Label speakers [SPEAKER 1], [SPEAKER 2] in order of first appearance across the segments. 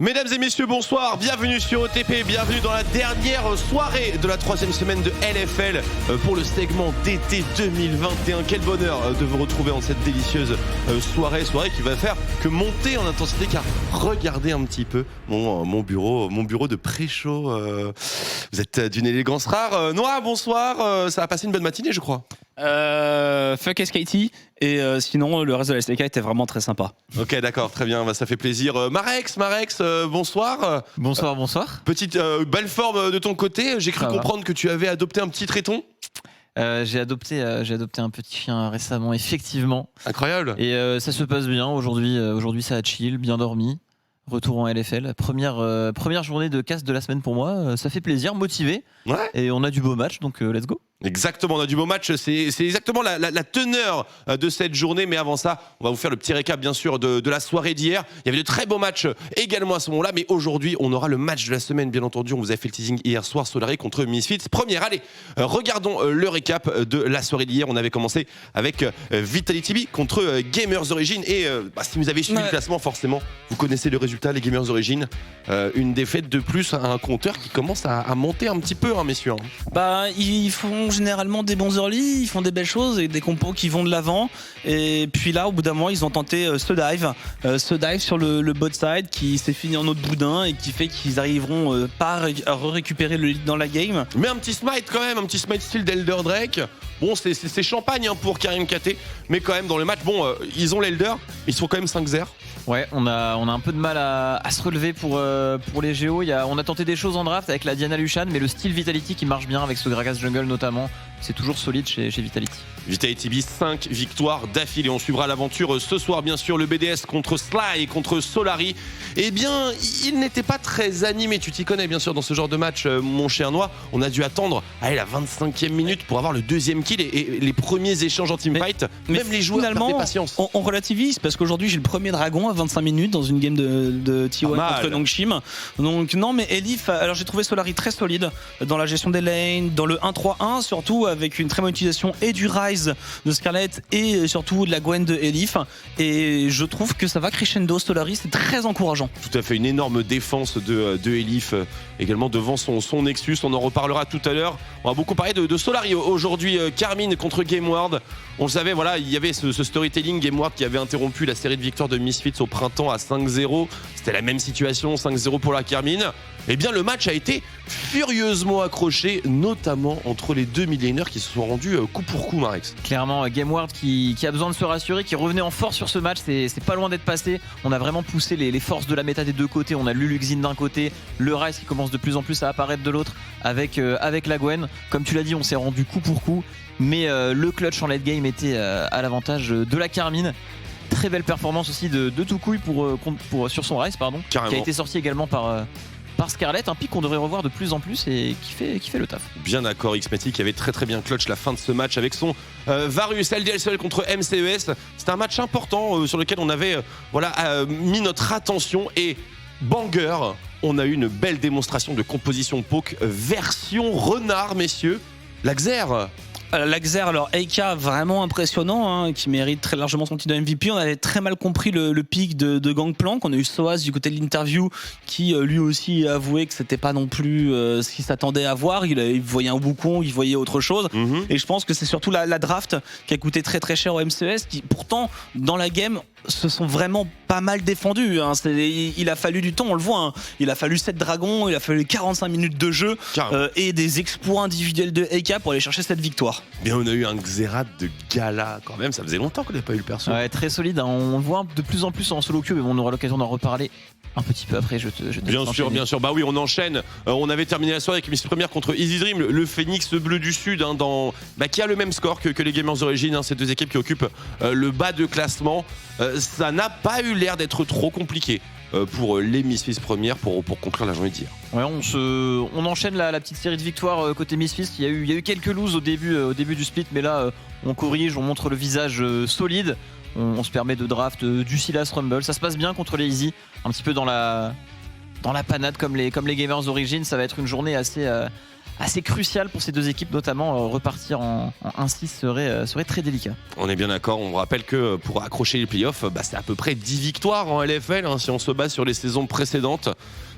[SPEAKER 1] Mesdames et messieurs, bonsoir, bienvenue sur OTP, bienvenue dans la dernière soirée de la 3e semaine de LFL pour le segment d'été 2021. Quel bonheur de vous retrouver en cette délicieuse soirée qui va faire que monter en intensité, car regardez un petit peu mon bureau de pré-show. Vous êtes d'une élégance rare. Noah, bonsoir, ça a passé une bonne matinée je crois.
[SPEAKER 2] Fuck SKT et sinon le reste de la STK était vraiment très sympa.
[SPEAKER 1] Ok, d'accord, très bien, ça fait plaisir. Marex, bonsoir.
[SPEAKER 3] Bonsoir.
[SPEAKER 1] Petite belle forme de ton côté. J'ai cru comprendre que tu avais adopté un petit traiton.
[SPEAKER 3] J'ai adopté un petit chien récemment, effectivement.
[SPEAKER 1] Incroyable.
[SPEAKER 3] Et ça se passe bien aujourd'hui, ça a chill, bien dormi. Retour en LFL, première journée de cast de la semaine pour moi, ça fait plaisir, motivé.
[SPEAKER 1] Ouais.
[SPEAKER 3] Et on a du beau match, donc let's go.
[SPEAKER 1] Exactement, on a du beau match, c'est exactement la teneur de cette journée, mais avant ça, on va vous faire le petit récap bien sûr de la soirée d'hier. Il y avait de très beaux matchs également à ce moment-là, mais aujourd'hui on aura le match de la semaine bien entendu. On vous a fait le teasing hier soir, Solary contre Misfits. Allez, regardons le récap de la soirée d'hier. On avait commencé avec Vitality B contre Gamers Origin, et si vous avez suivi le classement, forcément vous connaissez le résultat, les Gamers Origin, une défaite de plus à un compteur qui commence à monter un petit peu, messieurs.
[SPEAKER 2] Ils font généralement des bons early, ils font des belles choses et des compos qui vont de l'avant, et puis là au bout d'un moment ils ont tenté ce dive sur le bot side qui s'est fini en autre boudin et qui fait qu'ils arriveront pas à récupérer le lead dans la game.
[SPEAKER 1] Mais un petit smite quand même, un petit smite style d'Elder Drake. Bon, c'est champagne pour Karim KT, mais quand même dans le match, ils ont l'Elder, ils sont quand même 5-0.
[SPEAKER 3] Ouais, on a un peu de mal à se relever pour les Géos. On a tenté des choses en draft avec la Diana Lucian, mais le style Vitality qui marche bien avec ce Gragas Jungle notamment, c'est toujours solide chez Vitality.
[SPEAKER 1] Vitality B, 5 victoires d'affilée. On suivra l'aventure ce soir, bien sûr, le BDS contre Sly, contre Solary. Eh bien, il n'était pas très animé. Tu t'y connais, bien sûr, dans ce genre de match, mon cher Noah. On a dû attendre la 25e minute pour avoir le deuxième kill et les premiers échanges en teamfight. Même les joueurs perdaient patience.
[SPEAKER 2] On relativise parce qu'aujourd'hui, j'ai le premier dragon à 25 minutes dans une game de T1 contre Nongshim. Donc, non, mais Elif, alors j'ai trouvé Solary très solide dans la gestion des lanes, dans le 1-3-1, surtout avec une très bonne utilisation et du Ryze de Scarlett et surtout de la Gwen de Elif, et je trouve que ça va crescendo. Solary, c'est très encourageant.
[SPEAKER 1] Tout à fait, une énorme défense de Elif également devant son Nexus. On en reparlera tout à l'heure. On va beaucoup parler de Solary aujourd'hui. Carmine contre GameWard. On le savait, il y avait ce storytelling GameWard qui avait interrompu la série de victoires de Misfits au printemps à 5-0. C'était la même situation, 5-0 pour la Carmine. Eh bien, le match a été furieusement accroché, notamment entre les deux midlaners qui se sont rendus coup pour coup, Marex.
[SPEAKER 3] Clairement, GameWard qui a besoin de se rassurer, qui revenait en force sur ce match, c'est pas loin d'être passé. On a vraiment poussé les forces de la méta des deux côtés. On a Luluxin d'un côté, le Ryze qui commence de plus en plus à apparaître de l'autre avec la Gwen. Comme tu l'as dit, on s'est rendu coup pour coup, mais le clutch en late game était à l'avantage de la Carmine. Très belle performance aussi de Toucouille sur son Ryze, qui a été sorti également par Scarlett, un pic qu'on devrait revoir de plus en plus et qui fait le taf.
[SPEAKER 1] Bien d'accord, Xmati qui avait très très bien clutch la fin de ce match avec son Varus LDLCL contre MCES. C'était un match important sur lequel on avait mis notre attention, et banger, on a eu une belle démonstration de composition poke version renard, messieurs. La Xer.
[SPEAKER 2] La Xer, alors AK vraiment impressionnant, qui mérite très largement son titre de MVP. On avait très mal compris le pic de Gangplank. On a eu Soaz du côté de l'interview qui lui aussi avouait que c'était pas non plus ce qu'il s'attendait à voir. Il voyait un Wukong, il voyait autre chose. Et je pense que c'est surtout la draft qui a coûté très très cher au MCES, qui pourtant dans la game se sont vraiment pas mal défendus. Il a fallu du temps, on le voit. Il a fallu 7 dragons, il a fallu 45 minutes de jeu et des exploits individuels de AK pour aller chercher cette victoire.
[SPEAKER 1] Bien, on a eu un Xerath de gala quand même, ça faisait longtemps qu'on n'avait pas eu le perso.
[SPEAKER 3] Ouais, très solide, on le voit de plus en plus en solo queue, mais on aura l'occasion d'en reparler un petit peu après. Bien
[SPEAKER 1] sûr. Bah oui, on enchaîne. On avait terminé la soirée avec Miss Première contre Easy Dream, le Phoenix bleu du Sud, qui a le même score que les Gamers Origin. Ces deux équipes qui occupent le bas de classement. Ça n'a pas eu l'air d'être trop compliqué pour les Misfits Première pour conclure la journée d'hier.
[SPEAKER 3] Ouais, on enchaîne la petite série de victoires côté Misfits. Il y a eu quelques loses au début du split, mais là on corrige, on montre le visage solide. On se permet de draft du Silas Rumble. Ça se passe bien contre les Easy, un petit peu dans la panade comme les Gamers Origin. Ça va être une journée assez crucial pour ces deux équipes, notamment repartir en 1-6 serait très délicat.
[SPEAKER 1] On est bien d'accord, on rappelle que pour accrocher les playoffs, c'est à peu près 10 victoires en LFL si on se base sur les saisons précédentes.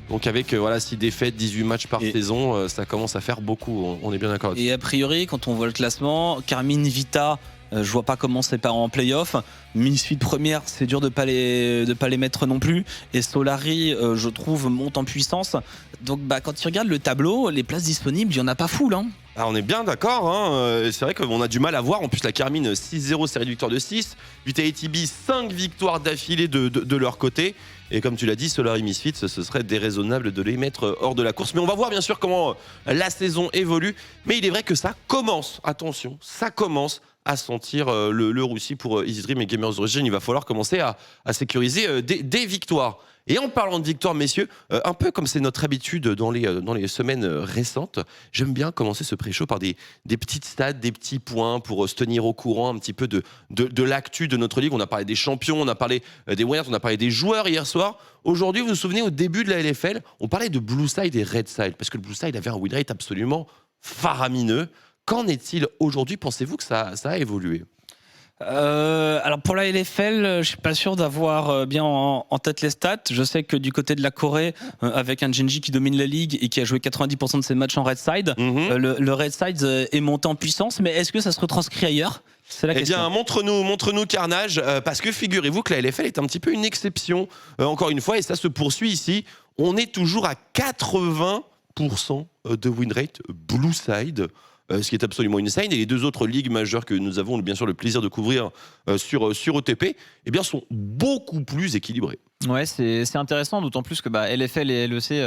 [SPEAKER 1] Donc avec 6 défaites, 18 matchs par saison, ça commence à faire beaucoup, on est bien d'accord.
[SPEAKER 2] Et a priori, quand on voit le classement, Carmine Vita, je vois pas comment c'est pas en play-off. Misfit première, c'est dur de pas les mettre non plus. Et Solari, je trouve, monte en puissance. Donc quand tu regardes le tableau, les places disponibles, il y en a pas full. Hein.
[SPEAKER 1] Ah, on est bien d'accord, c'est vrai qu'on a du mal à voir. En plus, la Carmine 6-0, série de victoires de 6. Vitality B, 5 victoires d'affilée de leur côté. Et comme tu l'as dit, Solari Misfits, ce serait déraisonnable de les mettre hors de la course. Mais on va voir bien sûr comment la saison évolue. Mais il est vrai que ça commence, attention, ça commence à sentir le roussi pour Easy Dream et Gamers Origin. Il va falloir commencer à sécuriser des victoires. Et en parlant de victoire, messieurs, un peu comme c'est notre habitude dans les semaines récentes, j'aime bien commencer ce pré-show par des petites stats, des petits points pour se tenir au courant un petit peu de l'actu de notre ligue. On a parlé des champions, on a parlé des winners, on a parlé des joueurs hier soir. Aujourd'hui, vous vous souvenez, au début de la LFL, on parlait de Blue Side et Red Side, parce que le Blue Side avait un win rate absolument faramineux. Qu'en est-il aujourd'hui? Pensez-vous que ça a évolué?
[SPEAKER 2] Alors pour la LFL, je suis pas sûr d'avoir bien en tête les stats. Je sais que du côté de la Corée, avec un Genji qui domine la ligue et qui a joué 90% de ses matchs en Red Side, le Red Side est monté en puissance, mais est-ce que ça se retranscrit ailleurs? C'est la question.
[SPEAKER 1] Eh bien, montre-nous Carnage, parce que figurez-vous que la LFL est un petit peu une exception, encore une fois, et ça se poursuit ici. On est toujours à 80% de win rate Blue Side. Ce qui est absolument insane. Et les deux autres ligues majeures que nous avons bien sûr le plaisir de couvrir sur OTP, eh bien, sont beaucoup plus équilibrées.
[SPEAKER 3] Ouais, c'est intéressant, d'autant plus que LFL et LEC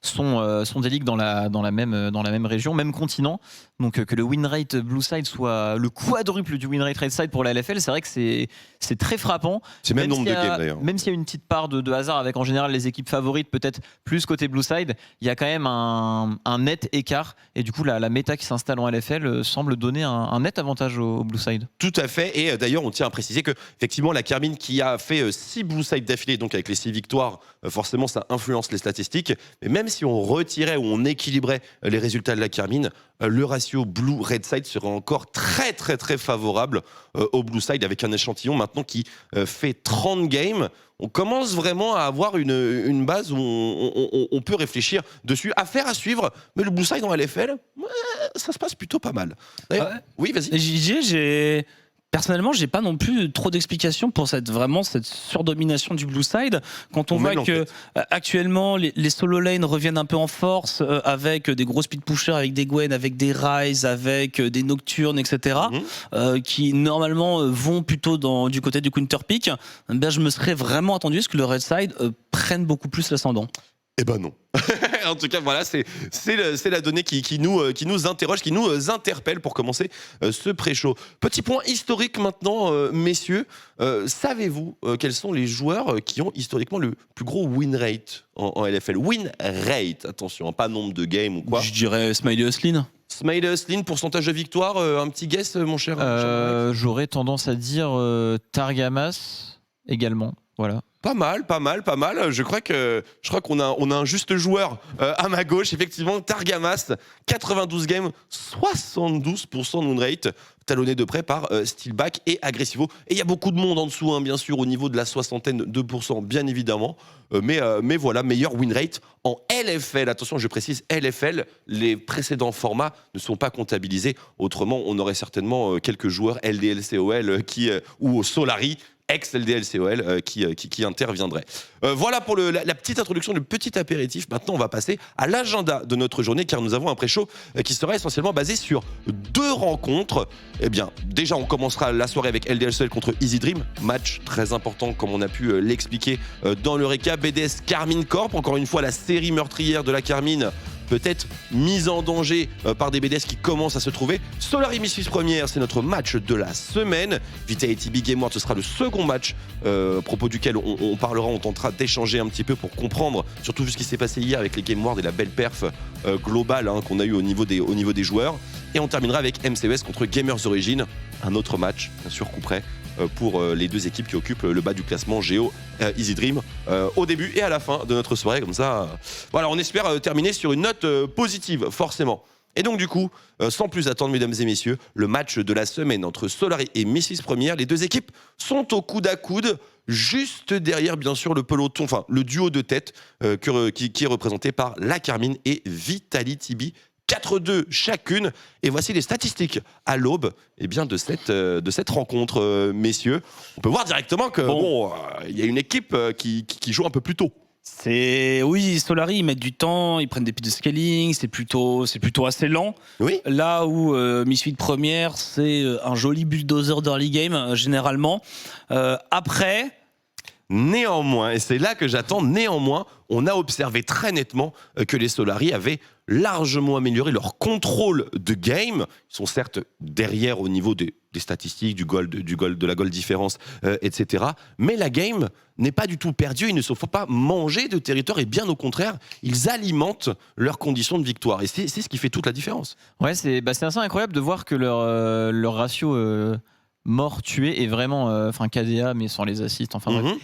[SPEAKER 3] sont des ligues dans la même région, même continent. Donc que le win rate Blue Side soit le quadruple du win rate Red Side pour la LFL, c'est vrai que c'est très frappant.
[SPEAKER 1] C'est même nombre de games d'ailleurs.
[SPEAKER 3] Même s'il y a une petite part de hasard avec en général les équipes favorites, peut-être plus côté Blue Side, il y a quand même un net écart. Et du coup, la méta qui s'installe en LFL semble donner un net avantage au Blue Side.
[SPEAKER 1] Tout à fait. Et d'ailleurs, on tient à préciser que effectivement, la Carmine qui a fait 6 Blue Side d'affilée, donc avec les 6 victoires, forcément, ça influence les statistiques. Mais même si on retirait ou on équilibrait les résultats de la Carmine, le ratio Blue Red Side serait encore très très très favorable au Blue Side, avec un échantillon maintenant qui fait 30 games. On commence vraiment à avoir une base où on peut réfléchir dessus. Affaire à suivre, mais le Blue Side en LFL, ça se passe plutôt pas mal. D'ailleurs, oui, vas-y.
[SPEAKER 2] Personnellement, j'ai pas non plus trop d'explications pour cette surdomination du Blue Side. Quand on voit que actuellement les solo lanes reviennent un peu en force, avec des gros speed pushers, avec des Gwen, avec des Ryze, avec des Nocturnes, etc., qui normalement vont plutôt du côté du counter pick, je me serais vraiment attendu à ce que le Red Side prenne beaucoup plus l'ascendant.
[SPEAKER 1] Eh ben non. En tout cas, voilà, c'est la donnée qui nous interroge, qui nous interpelle pour commencer ce pré-show. Petit point historique maintenant, messieurs. Savez-vous quels sont les joueurs qui ont historiquement le plus gros win rate en LFL? Win rate, attention, pas nombre de games ou quoi.
[SPEAKER 2] Je dirais Smiley Hustlin.
[SPEAKER 1] Smiley Hustlin, pourcentage de victoire, un petit guess, mon cher.
[SPEAKER 3] J'aurais tendance à dire Targamas également. Voilà.
[SPEAKER 1] Pas mal. Je crois qu'on a un juste joueur à ma gauche. Effectivement, Targamas, 92 games, 72% de win rate, talonné de près par Steelback et Agressivo. Et il y a beaucoup de monde en dessous, bien sûr, au niveau de la 62%, bien évidemment. Mais voilà, meilleur win rate en LFL. Attention, je précise, LFL, les précédents formats ne sont pas comptabilisés. Autrement, on aurait certainement quelques joueurs LDLCOL ou Solari, ex-LDLCOL qui interviendrait. Voilà pour la petite introduction, le petit apéritif. Maintenant, on va passer à l'agenda de notre journée, car nous avons un pré-show qui sera essentiellement basé sur 2 rencontres. Eh bien, déjà, on commencera la soirée avec LDLCOL contre Easy Dream. Match très important, comme on a pu l'expliquer dans le récap. BDS Carmine Corp, encore une fois, la série meurtrière de la Carmine, peut-être mise en danger par des BDS qui commencent à se trouver. Solari Misfits première, c'est notre match de la semaine. Vitality Big Game World, ce sera le second match à propos duquel on parlera, on tentera d'échanger un petit peu pour comprendre surtout ce qui s'est passé hier avec les Game World et la belle perf globale qu'on a eu au niveau des joueurs. Et on terminera avec MCES contre Gamers Origin, un autre match, bien sûr coup près, pour les deux équipes qui occupent le bas du classement, Géo, Easy Dream, au début et à la fin de notre soirée. Comme ça, voilà, on espère terminer sur une note positive, forcément. Et donc du coup, sans plus attendre, mesdames et messieurs, le match de la semaine entre Solari et Misfits Première, les deux équipes sont au coude à coude, juste derrière bien sûr le peloton, enfin le duo de tête qui est représenté par la Carmine et Vitaly Tibi. 4-2 chacune. Et voici les statistiques à l'aube de cette rencontre, messieurs. On peut voir directement que y a une équipe qui joue un peu plus tôt.
[SPEAKER 2] Oui, Solari, ils mettent du temps, ils prennent des pistes de scaling, c'est plutôt assez lent.
[SPEAKER 1] Oui.
[SPEAKER 2] Là où Misfits Première, c'est un joli bulldozer d'early game, généralement. Après.
[SPEAKER 1] Néanmoins, et c'est là que j'attends, on a observé très nettement que les Solari avaient largement amélioré leur contrôle de game. Ils sont certes derrière au niveau des statistiques, du goal, de la goal différence, etc. Mais la game n'est pas du tout perdue. Il ne faut pas manger de territoire et bien au contraire, ils alimentent leurs conditions de victoire. Et c'est ce qui fait toute la différence.
[SPEAKER 3] Ouais, c'est assez incroyable de voir que leur ratio mort-tué est vraiment, KDA, mais sans les assists,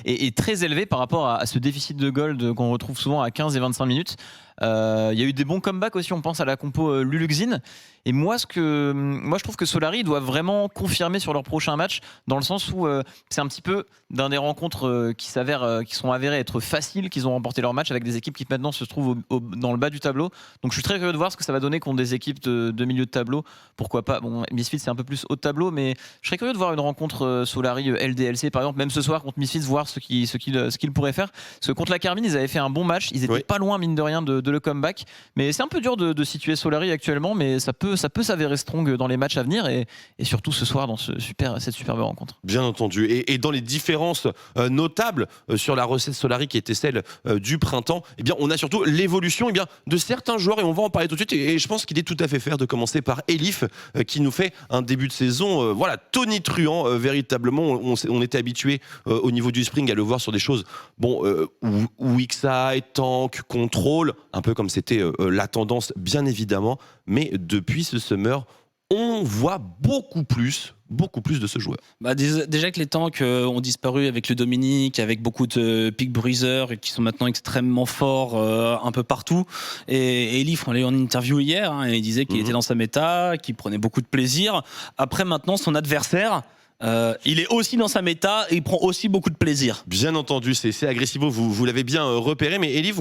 [SPEAKER 3] est très élevé par rapport à ce déficit de gold qu'on retrouve souvent à 15 et 25 minutes. Il y a eu des bons comebacks aussi, on pense à la compo Luluxin. Et moi, je trouve que Solari doit vraiment confirmer sur leur prochain match, dans le sens où c'est un petit peu dans des rencontres qui sont avérées être faciles, qu'ils ont remporté leur match avec des équipes qui maintenant se trouvent dans le bas du tableau. Donc je suis très curieux de voir ce que ça va donner contre des équipes de milieu de tableau. Pourquoi pas, Misfits c'est un peu plus haut de tableau, mais je serais curieux de voir une rencontre Solari LDLC par exemple, même ce soir contre Misfits, voir ce qu'ils pourraient faire. Parce que contre la Carmine, ils avaient fait un bon match, ils étaient pas loin mine de rien de le comeback, mais c'est un peu dur de situer Solari actuellement, mais ça peut s'avérer strong dans les matchs à venir et surtout ce soir dans cette superbe rencontre.
[SPEAKER 1] Bien entendu. Et dans les différences notables sur la recette Solari qui était celle du printemps, on a surtout l'évolution de certains joueurs et on va en parler tout de suite. Et je pense qu'il est tout à fait fair de commencer par Elif qui nous fait un début de saison tonitruant véritablement. On était habitué au niveau du spring à le voir sur des choses weak side, tank, contrôle, un peu comme c'était la tendance bien évidemment. Mais depuis ce summer, on voit beaucoup plus de ce joueur.
[SPEAKER 2] Déjà que les tanks ont disparu avec le Dominique, avec beaucoup de pick bruisers qui sont maintenant extrêmement forts un peu partout. Et Elif, on l'a eu en interview hier, il disait qu'il était dans sa méta, qu'il prenait beaucoup de plaisir. Après, maintenant, son adversaire, il est aussi dans sa méta et il prend aussi beaucoup de plaisir.
[SPEAKER 1] Bien entendu, c'est Agressivo, vous l'avez bien repéré. Mais Elif,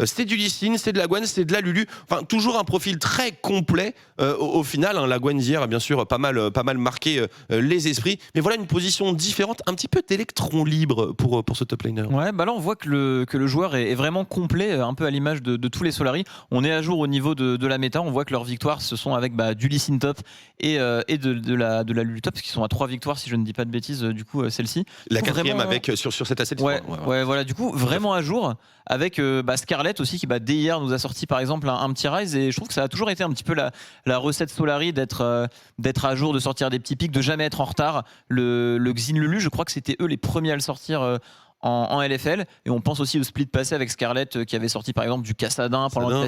[SPEAKER 1] c'est du Lee Sin, c'est de la Gwen, c'est de la Lulu. Enfin, toujours un profil très complet au final. La Gwen d'hier a bien sûr pas mal marqué les esprits. Mais voilà une position différente, un petit peu d'électron libre pour ce top laner.
[SPEAKER 3] Ouais, là on voit que le joueur est vraiment complet, un peu à l'image de tous les Solari. On est à jour au niveau de la méta. On voit que leurs victoires ce sont avec du Lee Sin top et de la Lulu top, parce qu'ils sont à 3 victoires si je ne dis pas de bêtises, du coup celle-ci.
[SPEAKER 1] La quatrième vraiment, avec sur cet asset.
[SPEAKER 3] Ouais, voilà, du coup vraiment à jour avec Scarlett aussi qui dès hier nous a sorti par exemple un petit rise, et je trouve que ça a toujours été un petit peu la recette Solari d'être à jour, de sortir des petits pics, de jamais être en retard. Le Xin Lulu, je crois que c'était eux les premiers à le sortir en LFL, et on pense aussi au split passé avec Scarlett qui avait sorti par exemple du Cassadin pendant le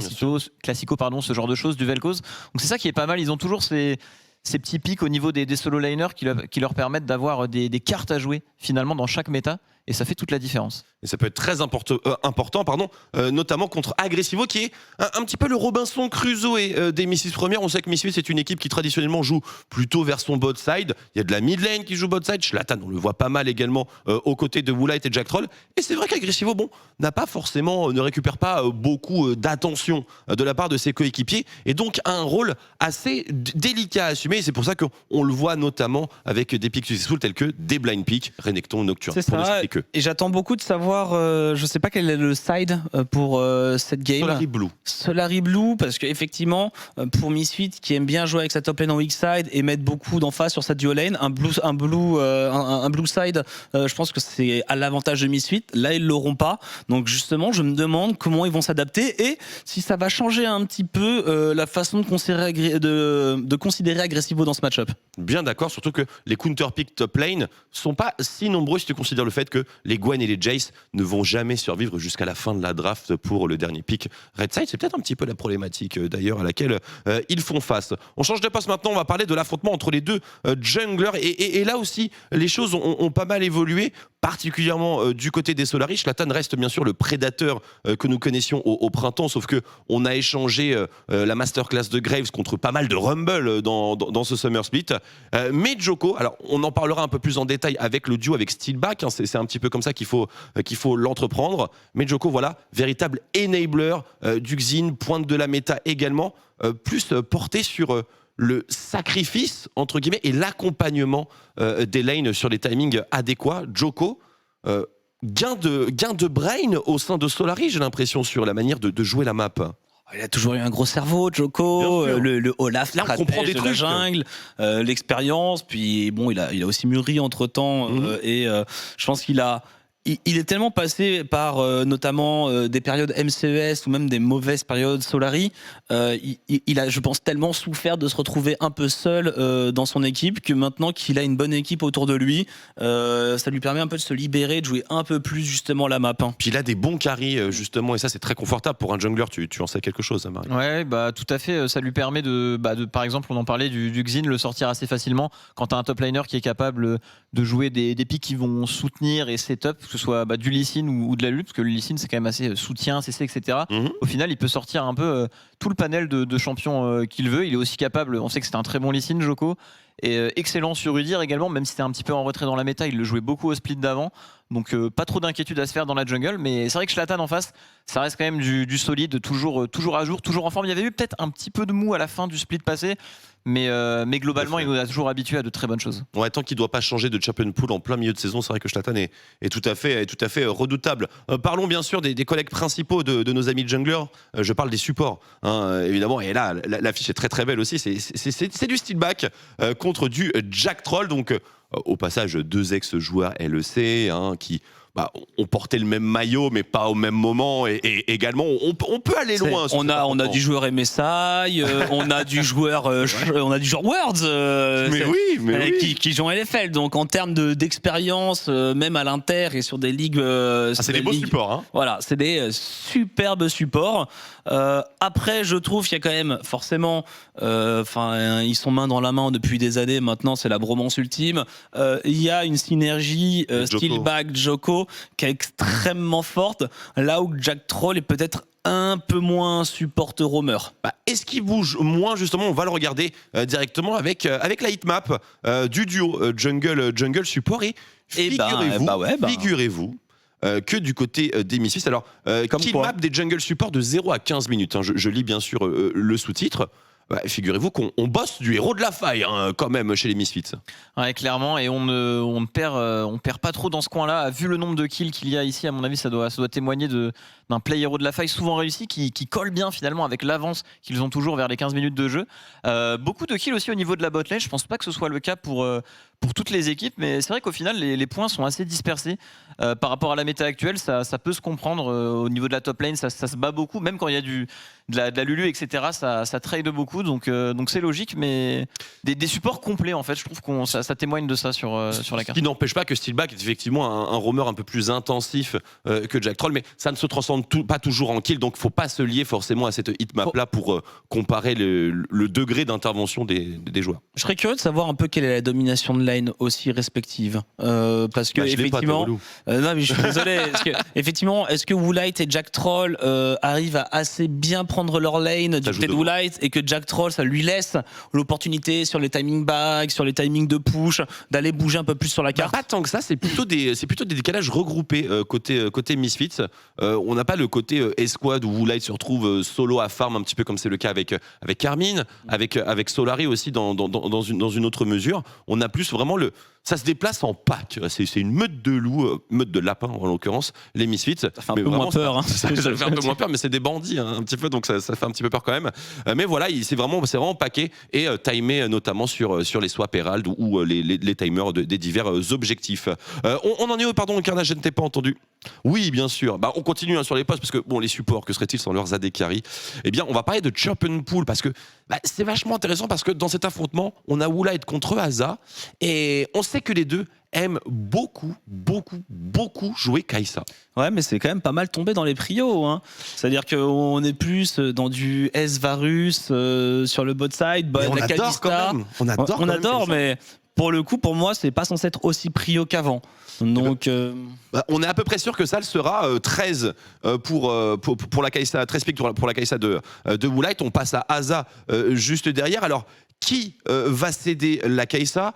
[SPEAKER 3] Classico, ce genre de choses, du Vel'Koz. Donc c'est ça qui est pas mal, ils ont toujours ces petits pics au niveau des solo laners qui leur permettent d'avoir des cartes à jouer finalement dans chaque méta, et ça fait toute la différence.
[SPEAKER 1] Et ça peut être très important, notamment contre Agressivo, qui est un petit peu le Robinson Crusoe des Misfits Première. On sait que Misfits c'est une équipe qui traditionnellement joue plutôt vers son bot side. Il y a de la mid lane qui joue bot side. Shlatan, on le voit pas mal également aux côtés de Woolite et Jack Troll. Et c'est vrai qu'Agressivo, ne récupère pas beaucoup d'attention de la part de ses coéquipiers, et donc a un rôle assez délicat à assumer. Et c'est pour ça qu'on le voit notamment avec des picks successful tels que des blind picks, Renekton, Nocturne.
[SPEAKER 2] C'est ça. Et j'attends beaucoup de savoir, je sais pas quel est le side pour cette game. Solari Blue, parce qu'effectivement, pour Misfits qui aime bien jouer avec sa top lane en weak side et mettre beaucoup d'emphase sur sa duo lane, un blue side, je pense que c'est à l'avantage de Misfits. Là, ils l'auront pas. Donc justement, je me demande comment ils vont s'adapter et si ça va changer un petit peu la façon de considérer Agressivo dans ce match-up.
[SPEAKER 1] Bien d'accord, surtout que les counter pick top lane sont pas si nombreux si tu considères le fait que les Gwen et les Jace ne vont jamais survivre jusqu'à la fin de la draft pour le dernier pick Red Side. C'est peut-être un petit peu la problématique d'ailleurs à laquelle ils font face. On change de poste maintenant, on va parler de l'affrontement entre les deux junglers, et là aussi les choses ont pas mal évolué. particulièrement du côté des Solari. Zlatan reste bien sûr le prédateur que nous connaissions au printemps, sauf que on a échangé la masterclass de Graves contre pas mal de Rumble dans ce Summer Split. Mais Djoko, alors on en parlera un peu plus en détail avec le duo avec Steelback, hein, c'est un petit peu comme ça qu'il faut l'entreprendre. Mais Djoko, voilà, véritable enabler du Xin, pointe de la méta également, plus porté sur le sacrifice, entre guillemets, et l'accompagnement des lanes sur les timings adéquats. Djoko, gain de brain au sein de Solari, j'ai l'impression, sur la manière de jouer la map.
[SPEAKER 2] Il a toujours eu un gros cerveau, Djoko, le Olaf
[SPEAKER 1] là, on comprend des
[SPEAKER 2] de
[SPEAKER 1] trucs,
[SPEAKER 2] la jungle, l'expérience, puis bon, il a aussi mûri entre-temps, et je pense qu'il est tellement passé par notamment des périodes MCES ou même des mauvaises périodes Solari. Il a, je pense, tellement souffert de se retrouver un peu seul dans son équipe que maintenant qu'il a une bonne équipe autour de lui, ça lui permet un peu de se libérer, de jouer un peu plus justement la map.
[SPEAKER 1] Puis il a des bons carries justement, et ça c'est très confortable pour un jungler. Tu en sais quelque chose, hein, Marie?
[SPEAKER 3] Ouais, bah tout à fait. Ça lui permet de par exemple, on en parlait du Xin, le sortir assez facilement quand t'as un top laner qui est capable de jouer des pics qui vont soutenir et setup, que ce soit du Lee Sin ou de la lutte, parce que le Lee Sin c'est quand même assez soutien, CC, etc. Au final, il peut sortir un peu tout le panel de champions qu'il veut. Il est aussi capable, on sait que c'est un très bon Lee Sin, Djoko, et excellent sur Udyr également, même si c'était un petit peu en retrait dans la méta, il le jouait beaucoup au split d'avant. Donc pas trop d'inquiétude à se faire dans la jungle, mais c'est vrai que Zlatan en face, ça reste quand même du solide, toujours à jour, toujours en forme. Il y avait eu peut-être un petit peu de mou à la fin du split passé, mais globalement, il nous a toujours habitués à de très bonnes choses.
[SPEAKER 1] Ouais, tant qu'il ne doit pas changer de champion pool en plein milieu de saison, c'est vrai que Zlatan est tout à fait redoutable. Parlons bien sûr des collègues principaux de nos amis junglers. Je parle des supports, hein, évidemment. Et là, l'affiche est très très belle aussi. C'est du Steelback contre du Jack Troll. Donc, au passage, 2 ex-joueurs LEC hein, qui ont porté le même maillot, mais pas au même moment. Et également, on peut aller loin.
[SPEAKER 2] On a du joueur MSI, on a du joueur Worlds, qui joue en LFL. Donc en termes d'expérience, même à l'inter et sur des ligues,
[SPEAKER 1] c'est des beaux supports. Hein.
[SPEAKER 2] Voilà, c'est des superbes supports. Après, je trouve qu'il y a quand même forcément, ils sont main dans la main depuis des années. Maintenant, c'est la bromance ultime. Il y a une synergie Steelback, Djoko qui est extrêmement forte. Là où Jack Troll est peut-être un peu moins support roamer.
[SPEAKER 1] Est-ce qu'il bouge moins justement? On va le regarder directement avec la hitmap du duo jungle support. Et figurez-vous que du côté des Misfits, alors kill map des jungle support de 0 à 15 minutes, hein, je lis bien sûr le sous-titre. Figurez-vous qu'on bosse du héros de la faille hein, quand même chez les Misfits. Ouais,
[SPEAKER 3] clairement, et on perd pas trop dans ce coin-là. Vu le nombre de kills qu'il y a ici, à mon avis, ça doit témoigner d'un play héros de la faille souvent réussi qui colle bien finalement avec l'avance qu'ils ont toujours vers les 15 minutes de jeu. Beaucoup de kills aussi au niveau de la botlane. Je pense pas que ce soit le cas pour toutes les équipes, mais c'est vrai qu'au final les points sont assez dispersés par rapport à la méta actuelle. Ça peut se comprendre au niveau de la top lane, ça se bat beaucoup, même quand il y a de la Lulu, etc. Ça trade beaucoup, donc c'est logique, mais des supports complets en fait. Je trouve que ça témoigne de ça sur la carte.
[SPEAKER 1] Ce qui n'empêche pas que Steelback est effectivement un roamer un peu plus intensif que Jack Troll, mais ça ne se transforme pas toujours en kill, donc faut pas se lier forcément à cette hitmap là pour comparer le degré d'intervention des joueurs.
[SPEAKER 2] Je serais curieux de savoir un peu quelle est la domination de lane aussi respective, parce que effectivement, non mais je suis désolé, effectivement, est-ce que Woolite et Jack Troll arrivent à assez bien prendre leur lane du côté de Woolite, et que Jack Troll ça lui laisse l'opportunité sur les timing bags, sur les timings de push, d'aller bouger un peu plus sur la carte?
[SPEAKER 1] Pas tant que ça, c'est plutôt des décalages regroupés côté Misfits. On n'a pas le côté escouade où Woolite se retrouve solo à farm, un petit peu comme c'est le cas avec Carmine, avec Solari aussi dans une autre mesure. On a plus vraiment ça se déplace en pack. C'est une meute de loups, meute de lapins en l'occurrence, les Misfits.
[SPEAKER 2] Ça fait un peu moins peur. Hein.
[SPEAKER 1] Ça fait un peu moins peur, mais c'est des bandits hein, un petit peu, donc ça fait un petit peu peur quand même. Mais voilà, c'est vraiment paqué et timé notamment sur les swaps Herald ou les timers des divers objectifs. On en est où, pardon, Carnage, je ne t'ai pas entendu. Oui, bien sûr. On continue hein, sur les postes parce que les supports, que serait-il sans leurs AD carry? Eh bien, on va parler de champion pool parce que c'est vachement intéressant parce que dans cet affrontement, on a Woolite contre Asa et on sait que les deux aiment beaucoup jouer Kai'Sa.
[SPEAKER 2] Ouais, mais c'est quand même pas mal tombé dans les prios. Hein. C'est-à-dire qu'on est plus dans du S-Varus sur le bot side,
[SPEAKER 1] on adore quand même.
[SPEAKER 2] On adore, mais pour le coup, pour moi, c'est pas censé être aussi prio qu'avant. Donc,
[SPEAKER 1] on est à peu près sûr que ça le sera 13 pour la Kai'Sa, 13 pics pour la Kai'Sa de Woolite. On passe à Asa juste derrière. Alors, qui va céder la Kai'Sa?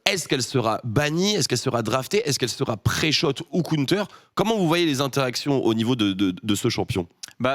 [SPEAKER 1] Est-ce qu'elle sera bannie? Est-ce qu'elle sera draftée? Est-ce qu'elle sera pré-shot ou counter? Comment vous voyez les interactions au niveau de ce champion?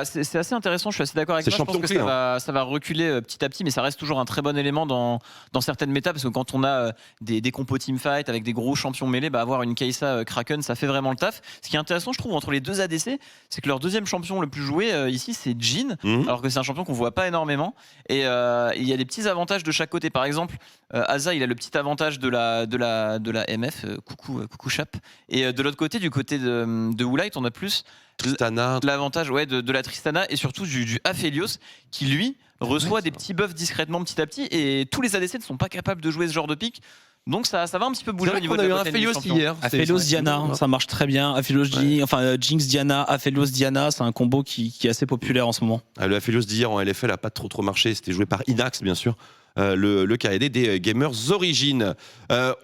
[SPEAKER 3] C'est assez intéressant, je suis assez d'accord avec
[SPEAKER 1] C'est
[SPEAKER 3] toi. Je pense
[SPEAKER 1] champion
[SPEAKER 3] que
[SPEAKER 1] clé,
[SPEAKER 3] ça va reculer petit à petit, mais ça reste toujours un très bon élément dans certaines méta, parce que quand on a des compos teamfight avec des gros champions mêlés, avoir une Kai'Sa Kraken, ça fait vraiment le taf. Ce qui est intéressant, je trouve, entre les deux ADC, c'est que leur deuxième champion le plus joué ici, c'est Jhin, alors que c'est un champion qu'on voit pas énormément. Et il y a des petits avantages de chaque côté. Par exemple, Asa, il a le petit avantage de la MF, coucou Chap. Et de l'autre côté, du côté de Woolite, on a plus
[SPEAKER 1] Tristana.
[SPEAKER 3] l'avantage de la Tristana et surtout du Aphelios qui lui reçoit des petits buffs discrètement petit à petit, et tous les ADC ne sont pas capables de jouer ce genre de pick. Donc ça va un petit peu bouger au niveau de la botlane
[SPEAKER 1] Aphelios
[SPEAKER 3] champion.
[SPEAKER 1] hier.
[SPEAKER 2] Aphelios Diana, ça marche très bien. Aphelios Jinx Diana, Aphelios Diana, c'est un combo qui est assez populaire en ce moment.
[SPEAKER 1] Le Aphelios d'hier en LFL a pas trop marché. C'était joué par Inax, bien sûr. Le KD des Gamers Origins.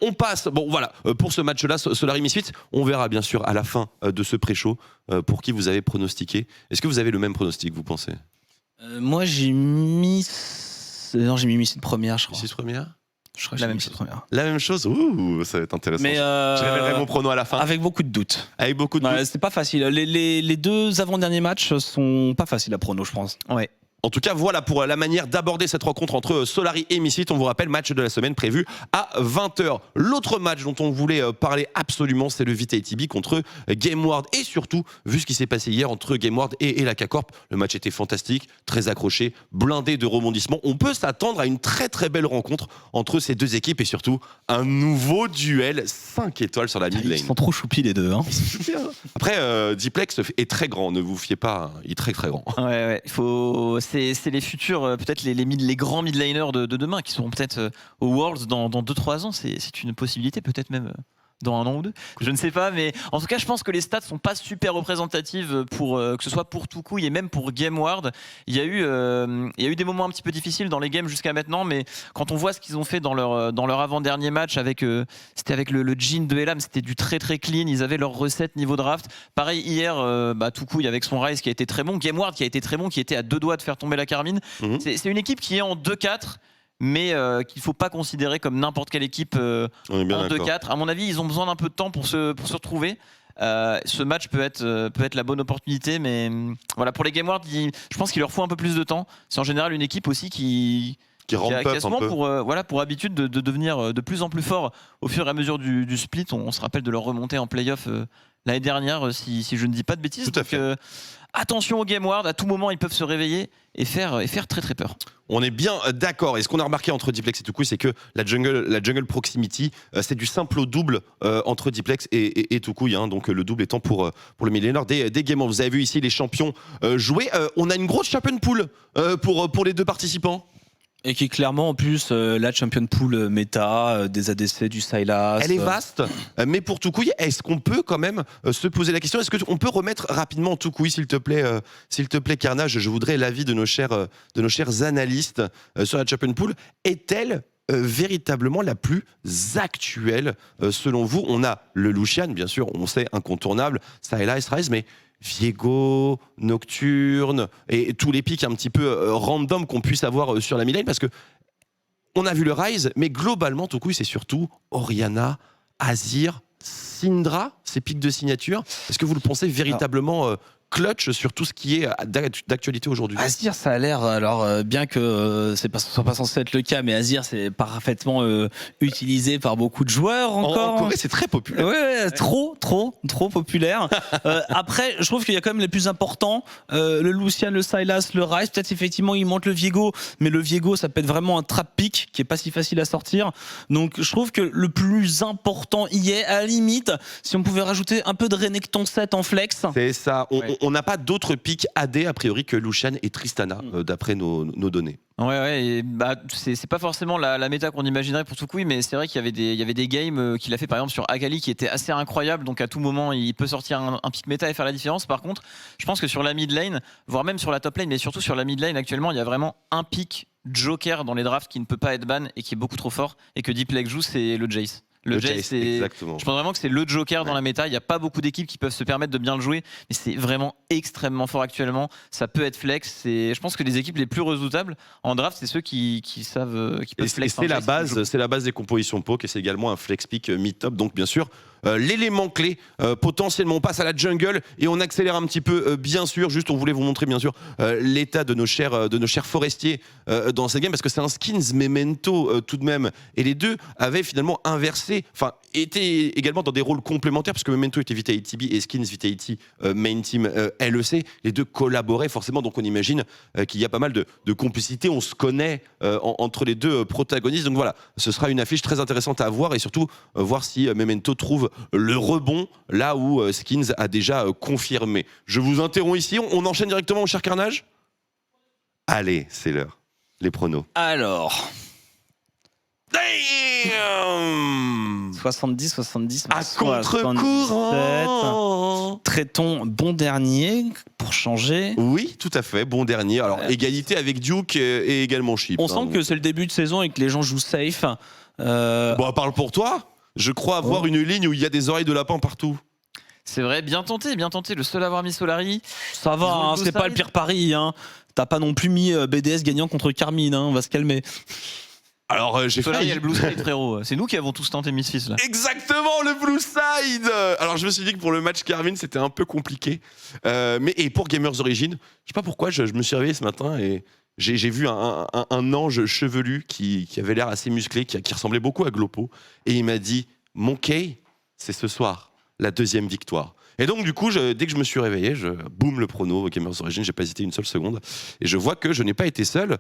[SPEAKER 1] On passe, pour ce match-là, Solari Misfits, on verra bien sûr à la fin de ce pré-show pour qui vous avez pronostiqué. Est-ce que vous avez le même pronostic, vous pensez?
[SPEAKER 2] Moi, j'ai mis Misfits première, je crois.
[SPEAKER 1] Misfits première?
[SPEAKER 2] Je crois que
[SPEAKER 3] La
[SPEAKER 2] j'ai
[SPEAKER 3] même
[SPEAKER 2] mis
[SPEAKER 3] chose.
[SPEAKER 2] première.
[SPEAKER 1] La même chose? Ouh, ça va être intéressant.
[SPEAKER 2] Mais
[SPEAKER 1] je révélerai mon prono à la fin.
[SPEAKER 2] avec beaucoup de doutes.
[SPEAKER 1] Avec beaucoup de doutes.
[SPEAKER 2] C'est pas facile. Les deux avant-derniers matchs sont pas faciles à prono, je pense.
[SPEAKER 3] Ouais.
[SPEAKER 1] En tout cas, voilà pour la manière d'aborder cette rencontre entre Solari et Misfits. On vous rappelle, match de la semaine prévu à 20h. L'autre match dont on voulait parler absolument, c'est le Vitality contre GameWard. Et surtout, vu ce qui s'est passé hier entre GameWard et la K-Corp, le match était fantastique, très accroché, blindé de rebondissements. On peut s'attendre à une très très belle rencontre entre ces deux équipes et surtout un nouveau duel 5 étoiles sur la mid lane.
[SPEAKER 2] Ils sont trop choupis les deux. Hein.
[SPEAKER 1] Après, Diplex est très grand, ne vous fiez pas, il est très très grand.
[SPEAKER 3] Ouais. C'est les futurs, peut-être les grands midlaners de demain qui seront peut-être au Worlds dans 2-3 ans. C'est une possibilité, peut-être même dans 1 an ou 2. Je ne sais pas, mais en tout cas, je pense que les stats sont pas super représentatives pour que ce soit pour Toucouille et même pour GameWard. Il y a eu des moments un petit peu difficiles dans les games jusqu'à maintenant, mais quand on voit ce qu'ils ont fait dans leur avant-dernier match c'était avec le Jhin de Elam, c'était du très très clean. Ils avaient leur recette niveau draft. Pareil hier, Toucouille avec son Rise qui a été très bon, GameWard qui a été très bon, qui était à 2 doigts de faire tomber la Carmine. C'est une équipe qui est en 2-4. Mais qu'il ne faut pas considérer comme n'importe quelle équipe en 2-4. À mon avis, ils ont besoin d'un peu de temps pour se retrouver. Ce match peut être la bonne opportunité, mais voilà, pour les GameWard, je pense qu'il leur faut un peu plus de temps. C'est en général une équipe aussi qui a souvent pour habitude de devenir de plus en plus fort au fur et à mesure du split. On se rappelle de leur remontée en playoff l'année dernière, si je ne dis pas de bêtises.
[SPEAKER 1] Tout à fait.
[SPEAKER 3] Attention aux GameWard, à tout moment ils peuvent se réveiller et faire très très peur.
[SPEAKER 1] On est bien d'accord. Et ce qu'on a remarqué entre Diplex et Toucouille, c'est que la jungle proximity, c'est du simple au double entre Diplex et Toucouille. Donc le double étant pour le millénaire des Gamers. Vous avez vu ici les champions jouer. On a une grosse champion pool pour les deux participants.
[SPEAKER 2] Et qui est clairement en plus la champion pool méta, des ADC, du Sylas.
[SPEAKER 1] Elle est vaste, mais pour Toucouille, est-ce qu'on peut quand même se poser la question? Est-ce qu'on peut remettre rapidement Toucouille, s'il te plaît, Carnage? Je voudrais l'avis de nos chers analystes sur la champion pool. Est-elle véritablement la plus actuelle selon vous? On a le Lucian, bien sûr, on sait incontournable, Sylas, Rise, mais Viego, Nocturne et tous les pics un petit peu random qu'on puisse avoir sur la midlane, parce que on a vu le Rise, mais globalement Toucouille c'est surtout Orianna, Azir, Syndra, ces pics de signature. Est-ce que vous le pensez véritablement clutch sur tout ce qui est d'actualité aujourd'hui?
[SPEAKER 2] Azir, ça a l'air, alors bien que ce soit pas censé être le cas, mais Azir c'est parfaitement utilisé par beaucoup de joueurs encore.
[SPEAKER 1] En Corée, c'est très populaire.
[SPEAKER 2] Ouais, trop populaire. Après, je trouve qu'il y a quand même les plus importants, le Lucian, le Sylas, le Rise. Peut-être effectivement il manque le Viego, mais le Viego ça peut être vraiment un trap pick qui est pas si facile à sortir. Donc je trouve que le plus important y est, à la limite, si on pouvait rajouter un peu de Renekton 7 en flex.
[SPEAKER 1] C'est ça. on n'a pas d'autres pics AD a priori que Lucian et Tristana, d'après nos données.
[SPEAKER 3] Ouais, et c'est pas forcément la méta qu'on imaginerait pour Toucouille, mais c'est vrai qu'il y avait des games qu'il a fait par exemple sur Akali qui étaient assez incroyables, donc à tout moment il peut sortir un pic méta et faire la différence. Par contre, je pense que sur la mid lane, voire même sur la top lane, mais surtout sur la mid lane actuellement, il y a vraiment un pic joker dans les drafts qui ne peut pas être ban et qui est beaucoup trop fort, et que Deep Lake joue, c'est le Jace. Le Jace,
[SPEAKER 1] exactement.
[SPEAKER 3] Je pense vraiment que c'est le joker dans la méta. Il n'y a pas beaucoup d'équipes qui peuvent se permettre de bien le jouer, mais c'est vraiment extrêmement fort actuellement. Ça peut être flex. Je pense que les équipes les plus redoutables en draft, c'est ceux qui savent, qui peuvent flex.
[SPEAKER 1] Et c'est la base des compositions poke, et c'est également un flex pick mid-top. Donc bien sûr, l'élément clé, potentiellement on passe à la jungle et on accélère un petit peu, bien sûr. Juste, on voulait vous montrer bien sûr l'état de nos chers forestiers dans cette game, parce que c'est un skins memento tout de même, et les deux avaient finalement inversé, enfin étaient également dans des rôles complémentaires, parce que memento était Vitality B et skins Vitality main team LEC. Les deux collaboraient forcément, donc on imagine qu'il y a pas mal de complicité, on se connaît entre les deux protagonistes. Donc voilà, ce sera une affiche très intéressante à voir, et surtout voir si memento trouve le rebond là où Skins a déjà confirmé. Je vous interromps ici, on enchaîne directement au cher Carnage. Allez, c'est l'heure. Les pronos.
[SPEAKER 2] Alors.
[SPEAKER 1] Damn
[SPEAKER 2] 70.
[SPEAKER 1] À contre-courant.
[SPEAKER 2] Traitons bon dernier pour changer.
[SPEAKER 1] Oui, tout à fait, bon dernier. Alors, égalité avec Duke et également Chip.
[SPEAKER 2] On sent que c'est le début de saison et que les gens jouent safe.
[SPEAKER 1] Bon, parle pour toi. Je crois avoir une ligne où il y a des oreilles de lapin partout.
[SPEAKER 3] C'est vrai, bien tenté, le seul à avoir mis Solari.
[SPEAKER 2] Ça va, hein, c'est pas le pire pari. Hein. T'as pas non plus mis BDS gagnant contre Carmine, hein, on va se calmer.
[SPEAKER 1] Alors j'ai
[SPEAKER 3] Solari
[SPEAKER 1] failli.
[SPEAKER 3] et le Blue Side, frérot. C'est nous qui avons tous tenté Misfits là.
[SPEAKER 1] Exactement, le Blue Side. Alors je me suis dit que pour le match Carmine c'était un peu compliqué. Et pour Gamers Origin, je sais pas pourquoi, je me suis réveillé ce matin et j'ai vu un ange chevelu qui avait l'air assez musclé, qui ressemblait beaucoup à Glopo. Et il m'a dit, mon Kay, c'est ce soir, la deuxième victoire. Et donc du coup, dès que je me suis réveillé, boum le prono Gamers Origin, j'ai pas hésité une seule seconde. Et je vois que je n'ai pas été seul.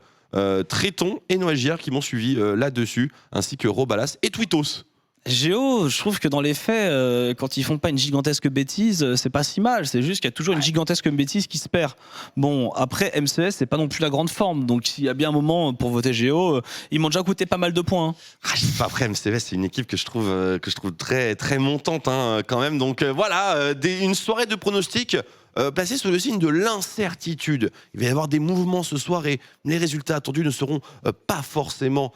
[SPEAKER 1] Tréton et Noagier qui m'ont suivi là-dessus, ainsi que Robalas et Twitos.
[SPEAKER 2] Géo, je trouve que dans les faits, quand ils font pas une gigantesque bêtise, c'est pas si mal. C'est juste qu'il y a toujours une gigantesque bêtise qui se perd. Bon, après, MCS, c'est pas non plus la grande forme. Donc, s'il y a bien un moment pour voter Géo, ils m'ont déjà coûté pas mal de points.
[SPEAKER 1] Après, MCS, c'est une équipe que je trouve très, très montante quand même. Donc voilà, une soirée de pronostics placée sous le signe de l'incertitude. Il va y avoir des mouvements ce soir et les résultats attendus ne seront pas forcément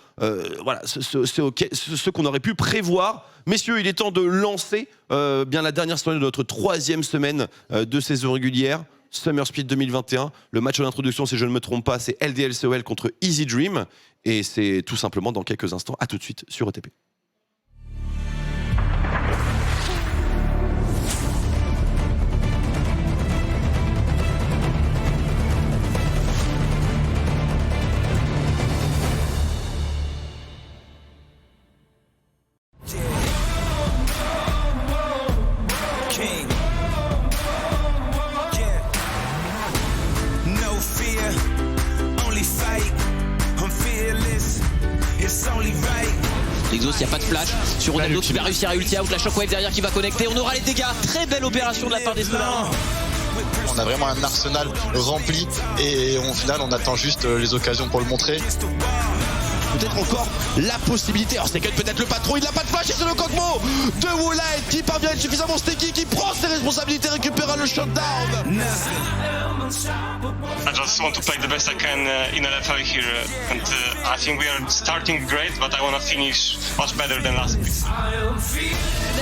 [SPEAKER 1] ceux qu'on aurait pu prévoir. Messieurs, il est temps de lancer bien la dernière soirée de notre 3e semaine de saison régulière. Summer Split 2021. Le match d'introduction, si je ne me trompe pas, c'est LDLCOL contre Easy Dream. Et c'est tout simplement dans quelques instants. À tout de suite sur ETP.
[SPEAKER 4] Exos, il n'y a pas de flash sur Ronaldo qui va réussir à ulti out, la shockwave derrière qui va connecter, on aura les dégâts. Très belle opération de la part des Solars.
[SPEAKER 5] On a vraiment un arsenal rempli et au final on attend juste les occasions pour le montrer.
[SPEAKER 1] Peut-être encore la possibilité. Alors c'est peut-être le patron, il n'a pas de flash et c'est le Kog'Maw de Woolite qui parvient à être suffisamment sticky, qui prend ses responsabilités, récupérera le shutdown.
[SPEAKER 6] I just want to play the best I can in LFL here, and I think we are starting great, but I want to finish much better than last week.